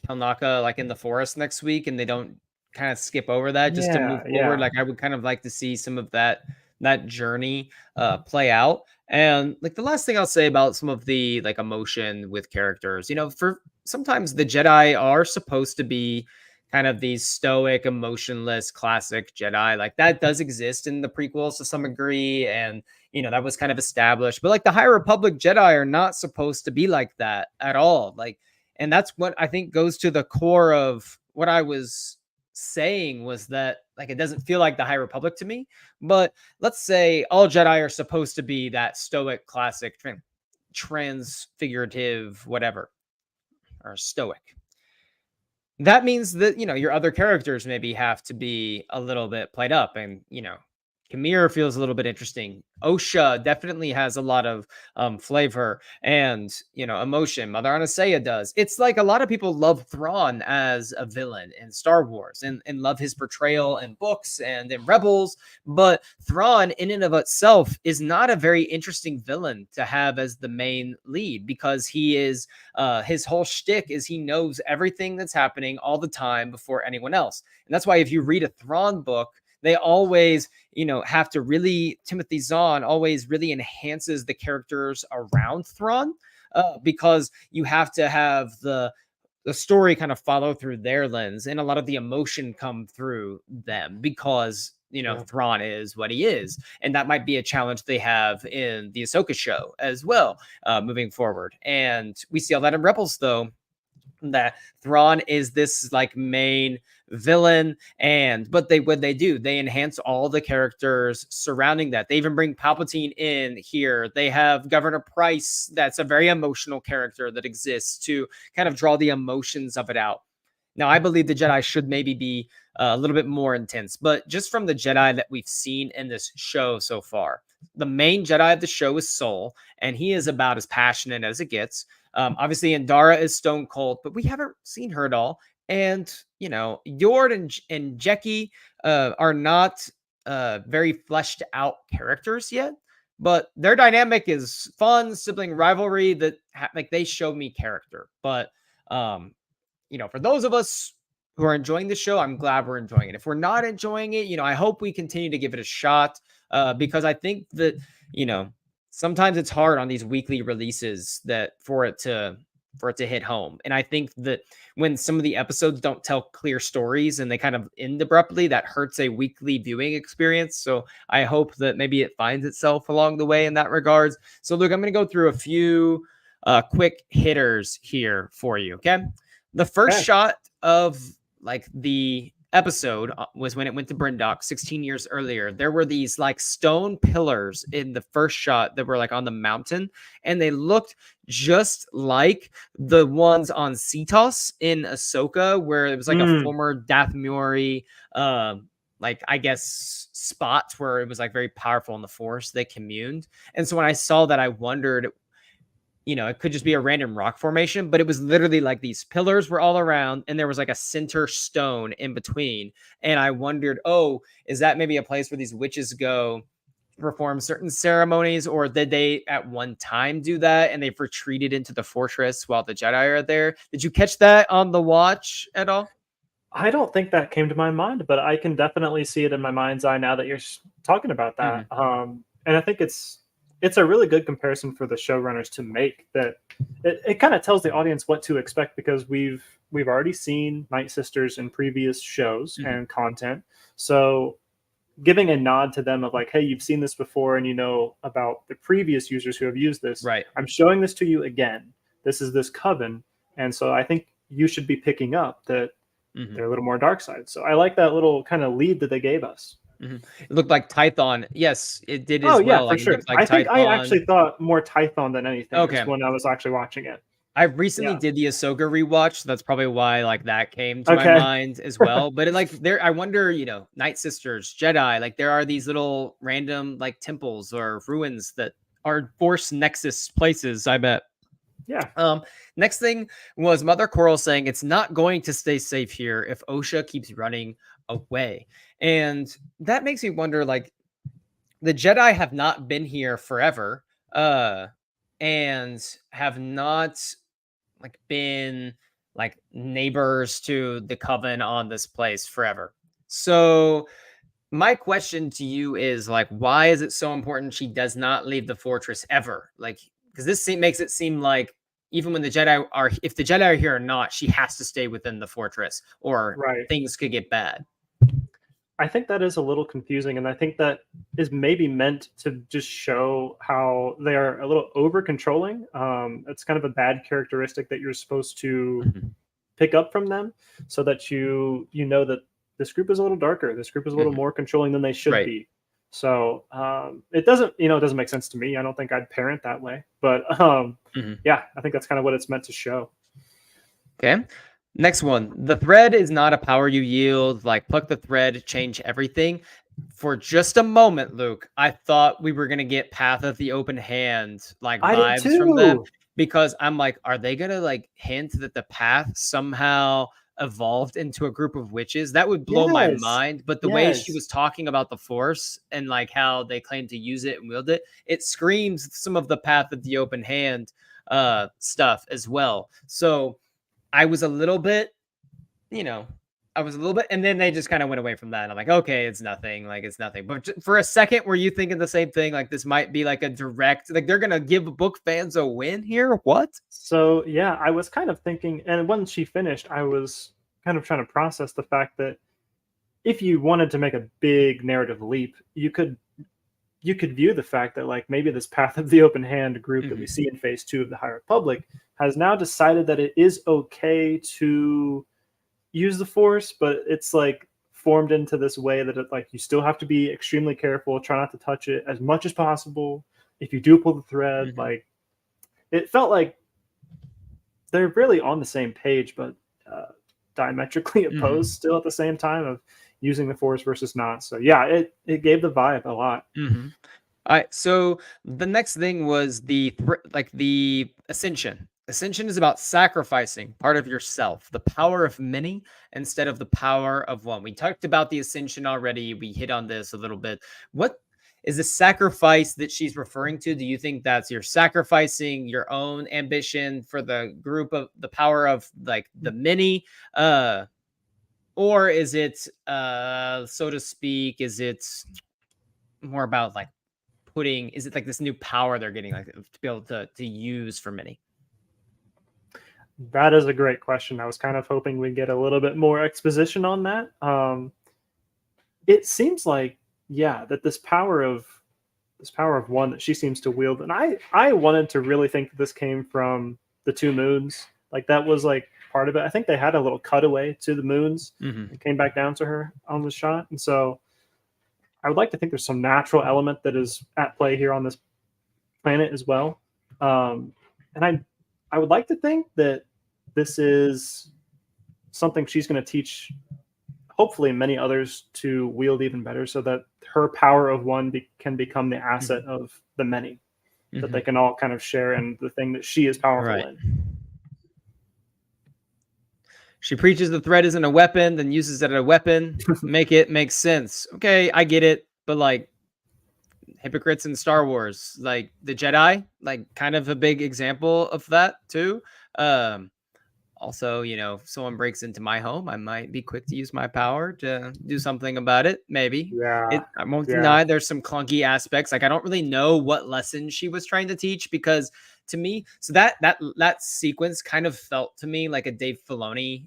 Kalnaka like in the forest next week and they don't kind of skip over that just to move forward. Like I would kind of like to see some of that journey play out. And like the last thing I'll say about some of the like emotion with characters, for sometimes the Jedi are supposed to be kind of these stoic, emotionless, classic Jedi. Like that does exist in the prequels to some degree. And that was kind of established. But like the High Republic Jedi are not supposed to be like that at all. Like, and that's what I think goes to the core of what I was saying was that like it doesn't feel like the High Republic to me. But let's say all Jedi are supposed to be that stoic, classic, transfigurative, whatever, or stoic. That means that your other characters maybe have to be a little bit played up, and Kamir feels a little bit interesting. Osha definitely has a lot of flavor and emotion. Mother Anastasia does. It's like a lot of people love Thrawn as a villain in Star Wars and love his portrayal in books and in Rebels. But Thrawn, in and of itself, is not a very interesting villain to have as the main lead because he is his whole shtick is he knows everything that's happening all the time before anyone else, and that's why if you read a Thrawn book, they always, have to really, Timothy Zahn always really enhances the characters around Thrawn because you have to have the story kind of follow through their lens and a lot of the emotion come through them because, Thrawn is what he is. And that might be a challenge they have in the Ahsoka show as well, moving forward. And we see all that in Rebels, though, that Thrawn is this like main villain, but what they do, they enhance all the characters surrounding that. They even bring Palpatine in here. They have Governor Price, that's a very emotional character that exists to kind of draw the emotions of it out. Now, I believe the Jedi should maybe be a little bit more intense, but just from the Jedi that we've seen in this show so far, the main Jedi of the show is Sol, and he is about as passionate as it gets. Obviously, Indara is stone cold, but we haven't seen her at all. And, Yord and Jeki are not very fleshed out characters yet, but their dynamic is fun, sibling rivalry that like they show me character. But, for those of us who are enjoying the show, I'm glad we're enjoying it. If we're not enjoying it, I hope we continue to give it a shot because I think that, sometimes it's hard on these weekly releases that for it to hit home. And I think that when some of the episodes don't tell clear stories and they kind of end abruptly, that hurts a weekly viewing experience. So I hope that maybe it finds itself along the way in that regards. So Luke, I'm going to go through a few quick hitters here for you. Okay. The first shot of like the episode was when it went to Brendock 16 years earlier. There were these like stone pillars in the first shot that were like on the mountain, and they looked just like the ones on Cetos in Ahsoka, where it was like a former Dathmuri like I guess spots where it was like very powerful in the Force. They communed, and so when I saw that, I wondered, it could just be a random rock formation, but it was literally like these pillars were all around and there was like a center stone in between. And I wondered, oh, is that maybe a place where these witches go perform certain ceremonies, or did they at one time do that and they've retreated into the fortress while the Jedi are there? Did you catch that on the watch at all? I don't think that came to my mind, but I can definitely see it in my mind's eye now that you're talking about that. And I think it's a really good comparison for the showrunners to make. That it kind of tells the audience what to expect, because we've already seen Night Sisters in previous shows and content. So giving a nod to them of like, hey, you've seen this before and you know about the previous users who have used this. Right. I'm showing this to you again. This is this Coven. And so I think you should be picking up that they're a little more dark side. So I like that little kind of lead that they gave us. It looked like Tython. Yes, it did as Oh, well. yeah, for Like, sure. it looked like I think I Tython. actually thought more Tython than anything Okay. when I was actually watching it. I recently did the Ahsoka rewatch, so that's probably why like that came to my mind as well. But like there, I wonder, Night Sisters, Jedi, like there are these little random like temples or ruins that are Force Nexus places, I bet. Yeah. Next thing was Mother Coral saying it's not going to stay safe here if Osha keeps running away. And that makes me wonder, like, the Jedi have not been here forever, and have not like been like neighbors to the Coven on this place forever. So my question to you is like, why is it so important she does not leave the fortress ever? Like, because this makes it seem like even when the Jedi are, if the Jedi are here or not, she has to stay within the fortress, or things could get bad. I think that is a little confusing, and I think that is maybe meant to just show how they are a little over controlling. It's kind of a bad characteristic that you're supposed to pick up from them, so that you know that this group is a little darker. This group is a little more controlling than they should be. So it doesn't make sense to me. I don't think I'd parent that way, but yeah, I think that's kind of what it's meant to show. Okay. Next one. The thread is not a power you yield. Like, pluck the thread, change everything. For just a moment, Luke, I thought we were going to get Path of the Open Hand, like, vibes from them. Because I'm like, are they going to, like, hint that the Path somehow evolved into a group of witches? That would blow my mind. But the way she was talking about the Force and, like, how they claim to use it and wield it, it screams some of the Path of the Open Hand stuff as well. So I was a little bit, and then they just kind of went away from that. And I'm like, okay, it's nothing. Like, it's nothing. But for a second, were you thinking the same thing? Like, this might be like a direct, like they're going to give book fans a win here? What? So, yeah, I was kind of thinking, and when she finished, I was kind of trying to process the fact that if you wanted to make a big narrative leap, you could view the fact that like maybe this Path of the Open Hand group that we see in Phase 2 of the High Republic has now decided that it is okay to use the Force, but it's like formed into this way that it, like, you still have to be extremely careful, try not to touch it as much as possible. If you do pull the thread, like, it felt like they're really on the same page, but diametrically opposed still at the same time of using the Force versus not. So yeah, it gave the vibe a lot. All right, so the next thing was the Ascension. Ascension is about sacrificing part of yourself, the power of many instead of the power of one. We talked about the Ascension already. We hit on this a little bit. What is the sacrifice that she's referring to? Do you think that's you're sacrificing your own ambition for the group of the power of like the many? Or is it, so to speak, is it more about like is it like this new power they're getting, like, to be able to use for many? That is a great question. I was kind of hoping we'd get a little bit more exposition on that. It seems like, yeah, that this power of one that she seems to wield, and I wanted to really think that this came from the two moons. Like, that was like part of it. I think they had a little cutaway to the moons and came back down to her on the shot. And so I would like to think there's some natural element that is at play here on this planet as well. And I would like to think that this is something she's going to teach, hopefully, many others to wield even better, so that her power of one can become the asset of the many. that they can all kind of share in the thing that she is powerful in. She preaches the thread isn't a weapon, then uses it as a weapon. Makes sense. Okay, I get it. But like hypocrites in Star Wars, like the Jedi, like kind of a big example of that too. Also, if someone breaks into my home, I might be quick to use my power to do something about it. Maybe. Yeah. I won't deny there's some clunky aspects. Like I don't really know what lesson she was trying to teach, because to me, so that sequence kind of felt to me like a Dave Filoni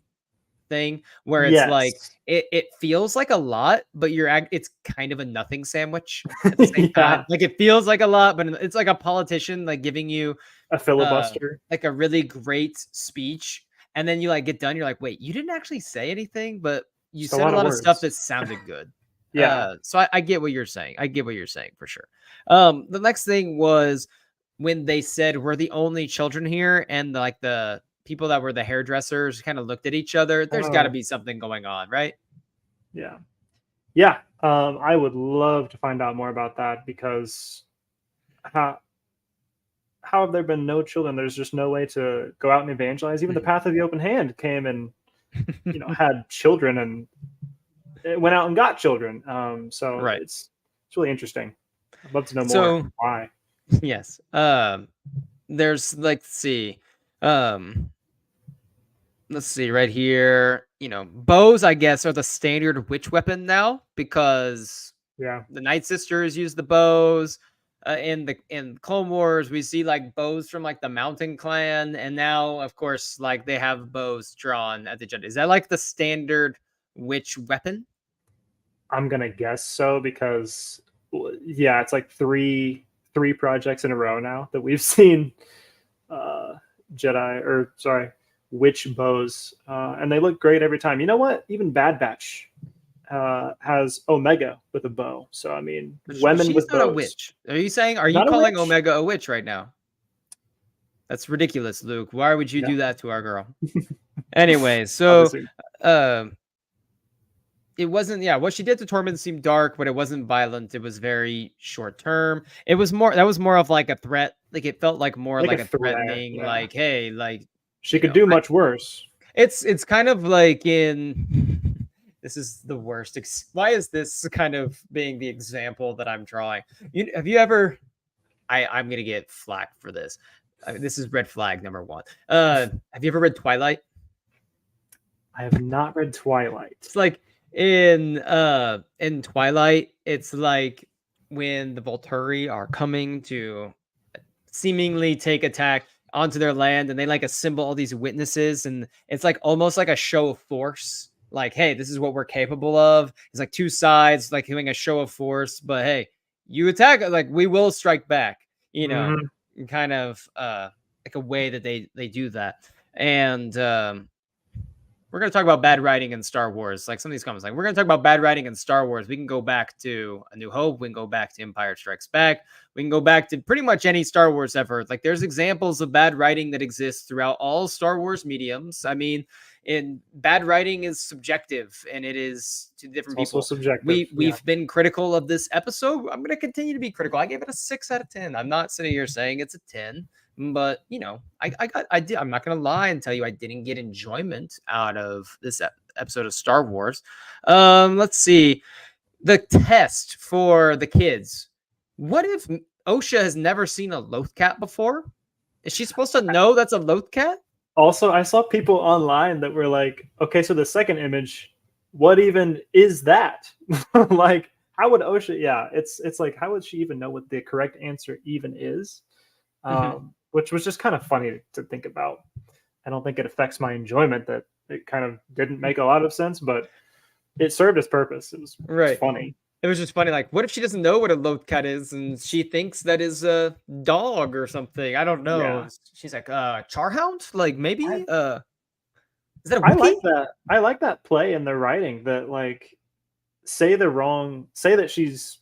thing, where it's like it feels like a lot, but it's kind of a nothing sandwich at the same time. Like it feels like a lot, but it's like a politician like giving you a filibuster, like a really great speech. And then you like get done. You're like, wait, you didn't actually say anything, but you said a lot of stuff that sounded good. So I get what you're saying. I get what you're saying for sure. The next thing was when they said we're the only children here, and the people that were the hairdressers kind of looked at each other. There's got to be something going on, right? Yeah. I would love to find out more about that, because how have there been no children? There's just no way to go out and evangelize. Even the Path of the Open Hand came and had children, and it went out and got children. So it's really interesting. I'd love to know more why. Yes. There's let's see right here. Bows, I guess, are the standard witch weapon now, because the Night Sisters use the bows. In Clone Wars, we see like bows from like the Mountain Clan, and now of course like they have bows drawn at the Jedi. Is that like the standard witch weapon? I'm gonna guess so, because it's like three projects in a row now that we've seen witch bows, and they look great every time. You know what? Even Bad Batch has Omega with a bow. So I mean, women with bows. A witch. Are you calling Omega a witch right now? That's ridiculous, Luke. Why would you do that to our girl? Anyway, so it wasn't. Yeah, what she did to Tormund seemed dark, but it wasn't violent. It was very short term. It was more. That was more of like a threat. Like it felt like more like a threatening. Like, hey, like she could do much worse. It's kind of like in. This is the worst. Why is this kind of being the example that I'm drawing? Have you ever? I'm gonna get flack for this. This is red flag number 1. Have you ever read Twilight? I have not read Twilight. It's like in Twilight, it's like when the Volturi are coming to seemingly take attack onto their land, and they like assemble all these witnesses, and it's like almost like a show of force. Like, hey, this is what we're capable of. It's like two sides, like doing a show of force. But hey, you attack, like we will strike back. Kind of like a way that they do that. And we're gonna talk about bad writing in Star Wars. Like some of these comments, like we're gonna talk about bad writing in Star Wars. We can go back to A New Hope. We can go back to Empire Strikes Back. We can go back to pretty much any Star Wars ever. Like there's examples of bad writing that exists throughout all Star Wars mediums. I mean. Bad writing is subjective, and it is to different people. Also subjective. We've been critical of this episode. I'm going to continue to be critical. I gave it a 6 out of 10. I'm not sitting here saying it's a 10, but I did. I'm not going to lie and tell you I didn't get enjoyment out of this episode of Star Wars. Let's see the test for the kids. What if Osha has never seen a Lothcat before? Is she supposed to know that's a Lothcat? Also, I saw people online that were like, okay, so the second image, what even is that? Like, how would Osha? Yeah, it's like, how would she even know what the correct answer even is? Which was just kind of funny to think about. I don't think it affects my enjoyment that it kind of didn't make a lot of sense, but it served its purpose. It was funny. It was just funny. Like, what if she doesn't know what a Lothcat is, and she thinks that is a dog or something? I don't know. Yeah. She's like, Charhound? Like, maybe? Is that a Wookiee? I like that play in the writing that, like, say that she's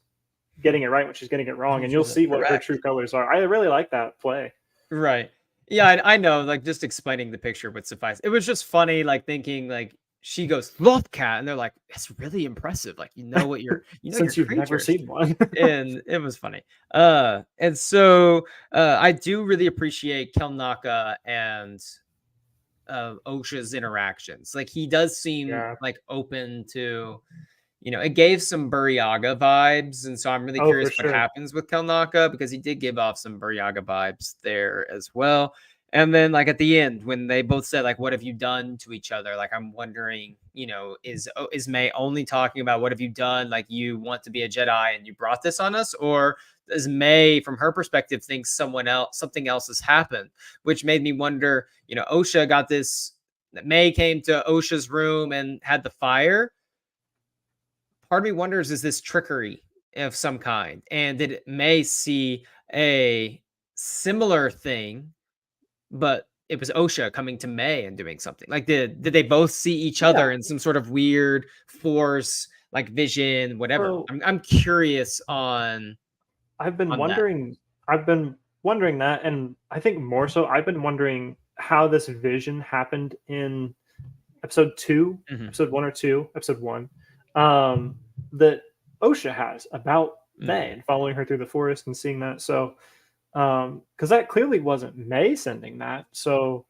getting it right when she's getting it wrong, and you'll see what her true colors are. I really like that play. Right. Yeah, I know. Like, just explaining the picture would suffice. It was just funny, like, thinking, like, she goes, Lothcat, and they're like, it's really impressive. Like, what your Since you've never creatures. seen one. And it was funny. And so I do really appreciate Kelnaka and Osha's interactions. Like, he does seem like open to, it gave some Buryaga vibes, and so I'm really curious what happens with Kelnaka, because he did give off some Buryaga vibes there as well. And then, like, at the end, when they both said, like, what have you done to each other? Like, I'm wondering, is May only talking about what have you done? Like, you want to be a Jedi and you brought this on us? Or does May, from her perspective, think something else has happened? Which made me wonder, Osha got this, May came to Osha's room and had the fire. Part of me wonders, is this trickery of some kind? And did May see a similar thing, but it was Osha coming to May and doing something? Like, did they both see each other in some sort of weird force, like vision, whatever? So, I'm curious on. I've been wondering that, and I think more so, I've been wondering how this vision happened in episode 2, episode 1 or 2, episode 1, that Osha has about May and following her through the forest and seeing that. So, because that clearly wasn't May sending that. So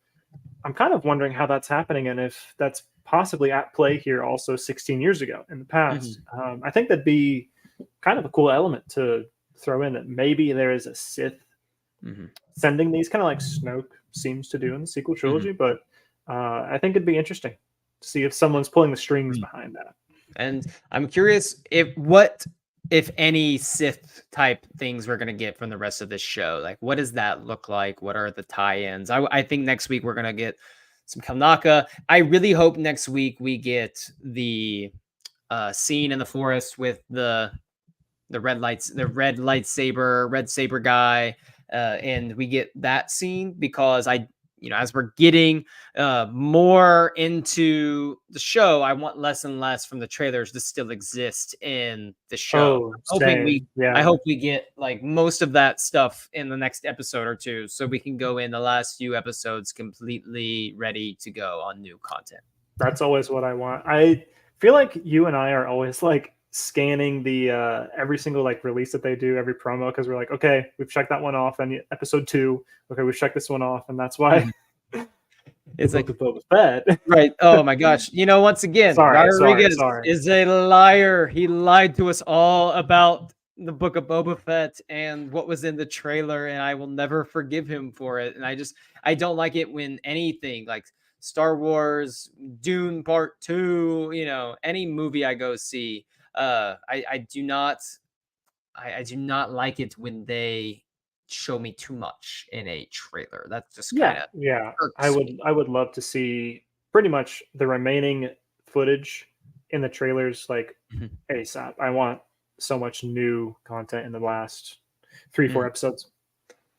I'm kind of wondering how that's happening, and if that's possibly at play here also 16 years ago in the past. I think that'd be kind of a cool element to throw in, that maybe there is a Sith sending these, kind of like Snoke seems to do in the sequel trilogy. But I think it'd be interesting to see if someone's pulling the strings behind that. And I'm curious if any Sith type things we're going to get from the rest of this show. Like, what does that look like? What are the tie-ins? I think next week we're going to get some Kelnaka. I really hope next week we get the scene in the forest with the red saber guy, and we get that scene, because as we're getting more into the show, I want less and less from the trailers to still exist in the show. I hope we get like most of that stuff in the next episode or two, so we can go in the last few episodes completely ready to go on new content. That's always what I want. I feel like you and I are always like scanning the every single like release that they do, every promo, because we're like, okay, we've checked that one off, and episode 2, okay, we've checked this one off, and that's why it's like Boba Fett. Right. Oh my gosh. Once again, Rodriguez is a liar. He lied to us all about the Book of Boba Fett and what was in the trailer, and I will never forgive him for it. And I don't like it when anything like Star Wars, Dune Part 2, any movie I go see, I do not like it when they show me too much in a trailer. That's just I would love to see pretty much the remaining footage in the trailers, like ASAP. I want so much new content in the last 3-4 episodes.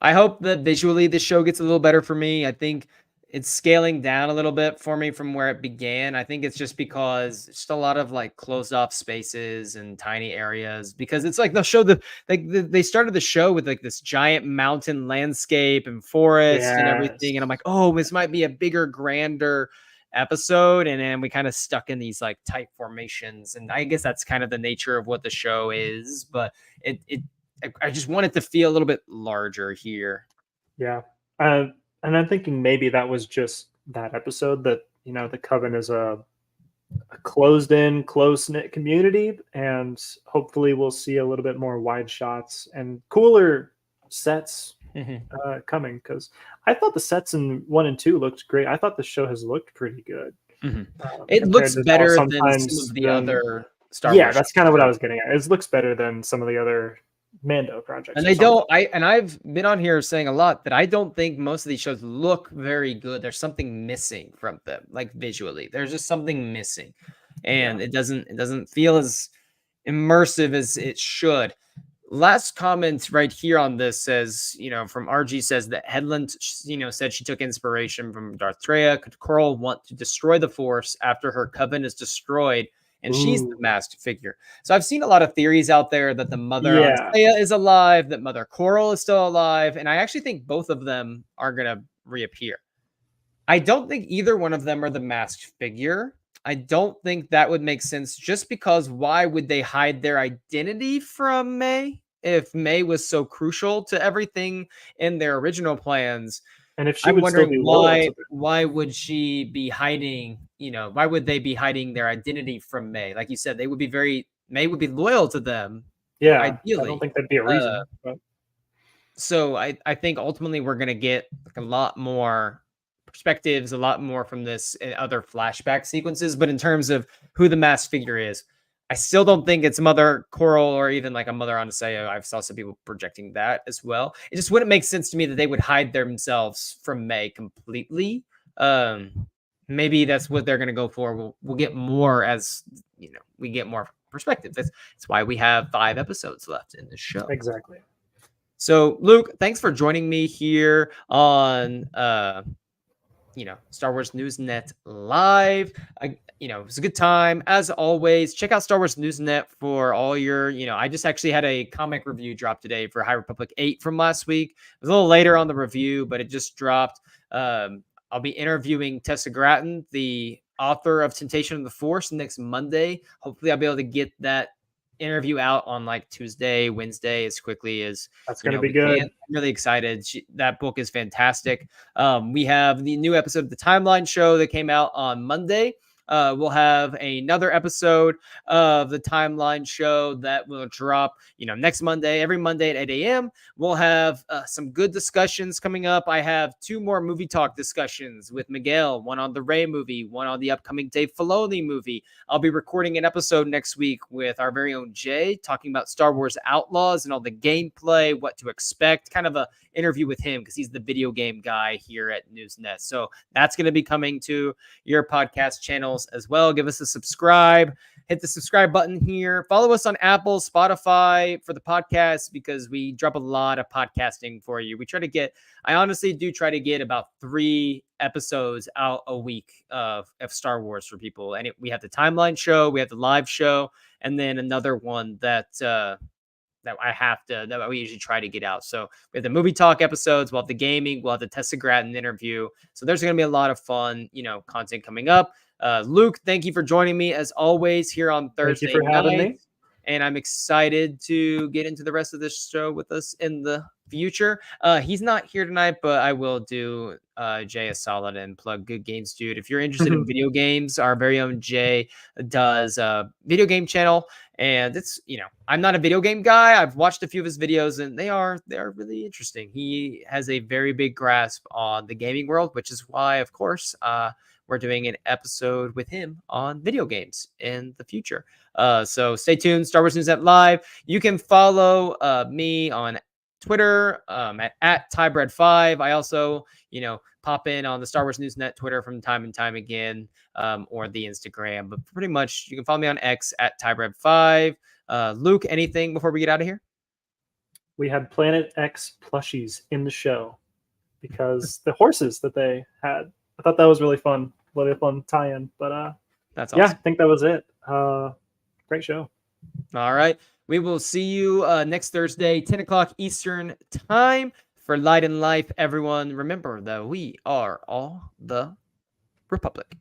I hope that visually the show gets a little better for me. I think it's scaling down a little bit for me from where it began. I think it's just because it's just a lot of like closed off spaces and tiny areas, because it's like they started the show with like this giant mountain landscape and forest and everything. And I'm like, oh, this might be a bigger, grander episode. And then we kind of stuck in these like tight formations. And I guess that's kind of the nature of what the show is, but I just want it to feel a little bit larger here. Yeah. And I'm thinking maybe that was just that episode, that, the Coven is a closed-in, close-knit community, and hopefully we'll see a little bit more wide shots and cooler sets coming, because I thought the sets in 1 and 2 looked great. I thought the show has looked pretty good. It looks better than some of the other Star Wars. Yeah, that's kind of what I was getting at. It looks better than some of the other Mando projects. And I've been on here saying a lot that I don't think most of these shows look very good. There's something missing from them, like visually. There's just something missing, and it doesn't feel as immersive as it should. Last comment right here on this says, from RG, says that Headland, said she took inspiration from Darth Treya. Could Coral want to destroy the Force after her coven is destroyed? And she's the masked figure. So I've seen a lot of theories out there that the mother Leia is alive, that Mother Coral is still alive. And I actually think both of them are going to reappear. I don't think either one of them are the masked figure. I don't think that would make sense, just because why would they hide their identity from May if May was so crucial to everything in their original plans? And if she I'm would still wondering be loyal to them. why would she be hiding, why would they be hiding their identity from May? Like you said, May would be loyal to them, Yeah, I don't ideally. think that'd be a reason. But So I think ultimately we're gonna get like a lot more perspectives, a lot more from this and other flashback sequences. But in terms of who the masked figure is, I still don't think it's Mother Coral or even like a Mother Anastasia. I've saw some people projecting that as well. It just wouldn't make sense to me that they would hide themselves from May completely. Maybe that's what they're gonna go for. We'll get more as we get more perspectives. That's why we have 5 episodes left in this show. exactly. So, Luke, thanks for joining me here on, Star Wars News Net Live. It was a good time as always. Check out Star Wars News Net for all your, I just actually had a comic review drop today for High Republic 8 from last week. It was a little later on the review, but it just dropped. I'll be interviewing Tessa Gratton, the author of Temptation of the Force, next Monday. Hopefully, I'll be able to get that interview out on like Tuesday, Wednesday, as quickly as That's going to be good. I'm really excited. That book is fantastic. We have the new episode of the Timeline Show that came out on Monday. We'll have another episode of the Timeline Show that will drop, next Monday, every Monday at 8 a.m. We'll have some good discussions coming up. I have 2 more movie talk discussions with Miguel, one on the Rey movie, one on the upcoming Dave Filoni movie. I'll be recording an episode next week with our very own Jay, talking about Star Wars Outlaws and all the gameplay, what to expect, kind of a interview with him because he's the video game guy here at Newsnet. So that's going to be coming to your podcast channels as well. Give us a subscribe. Hit the subscribe button here. Follow us on Apple, Spotify for the podcast because we drop a lot of podcasting for you. I honestly do try to get about 3 episodes out a week of Star Wars for people. And we have the Timeline Show, we have the live show, and then another one that we usually try to get out. So we have the movie talk episodes, we'll have the gaming, we'll have the Tessa Gratton interview. So there's going to be a lot of fun, content coming up. Luke, thank you for joining me as always here on Thursday Thank you for having me. And I'm excited to get into the rest of this show with us in the future. He's not here tonight, but I will do Jay a solid and plug Good Games Dude. If you're interested in video games, our very own Jay does a video game channel. And it's, I'm not a video game guy. I've watched a few of his videos and they are really interesting. He has a very big grasp on the gaming world, which is why, of course, we're doing an episode with him on video games in the future. So stay tuned. Star Wars News Net Live. You can follow me on Twitter at TyBread5. I also, pop in on the Star Wars News Net Twitter from time and time again, or the Instagram. But pretty much you can follow me on X at TyBread5. Luke, anything before we get out of here? We had Planet X plushies in the show because the horses that they had. I thought that was really fun. Really fun tie-in. But that's awesome. Yeah, I think that was it. Great show. All right. We will see you next Thursday, 10 o'clock Eastern time for Light and Life. Everyone, remember that we are all the Republic.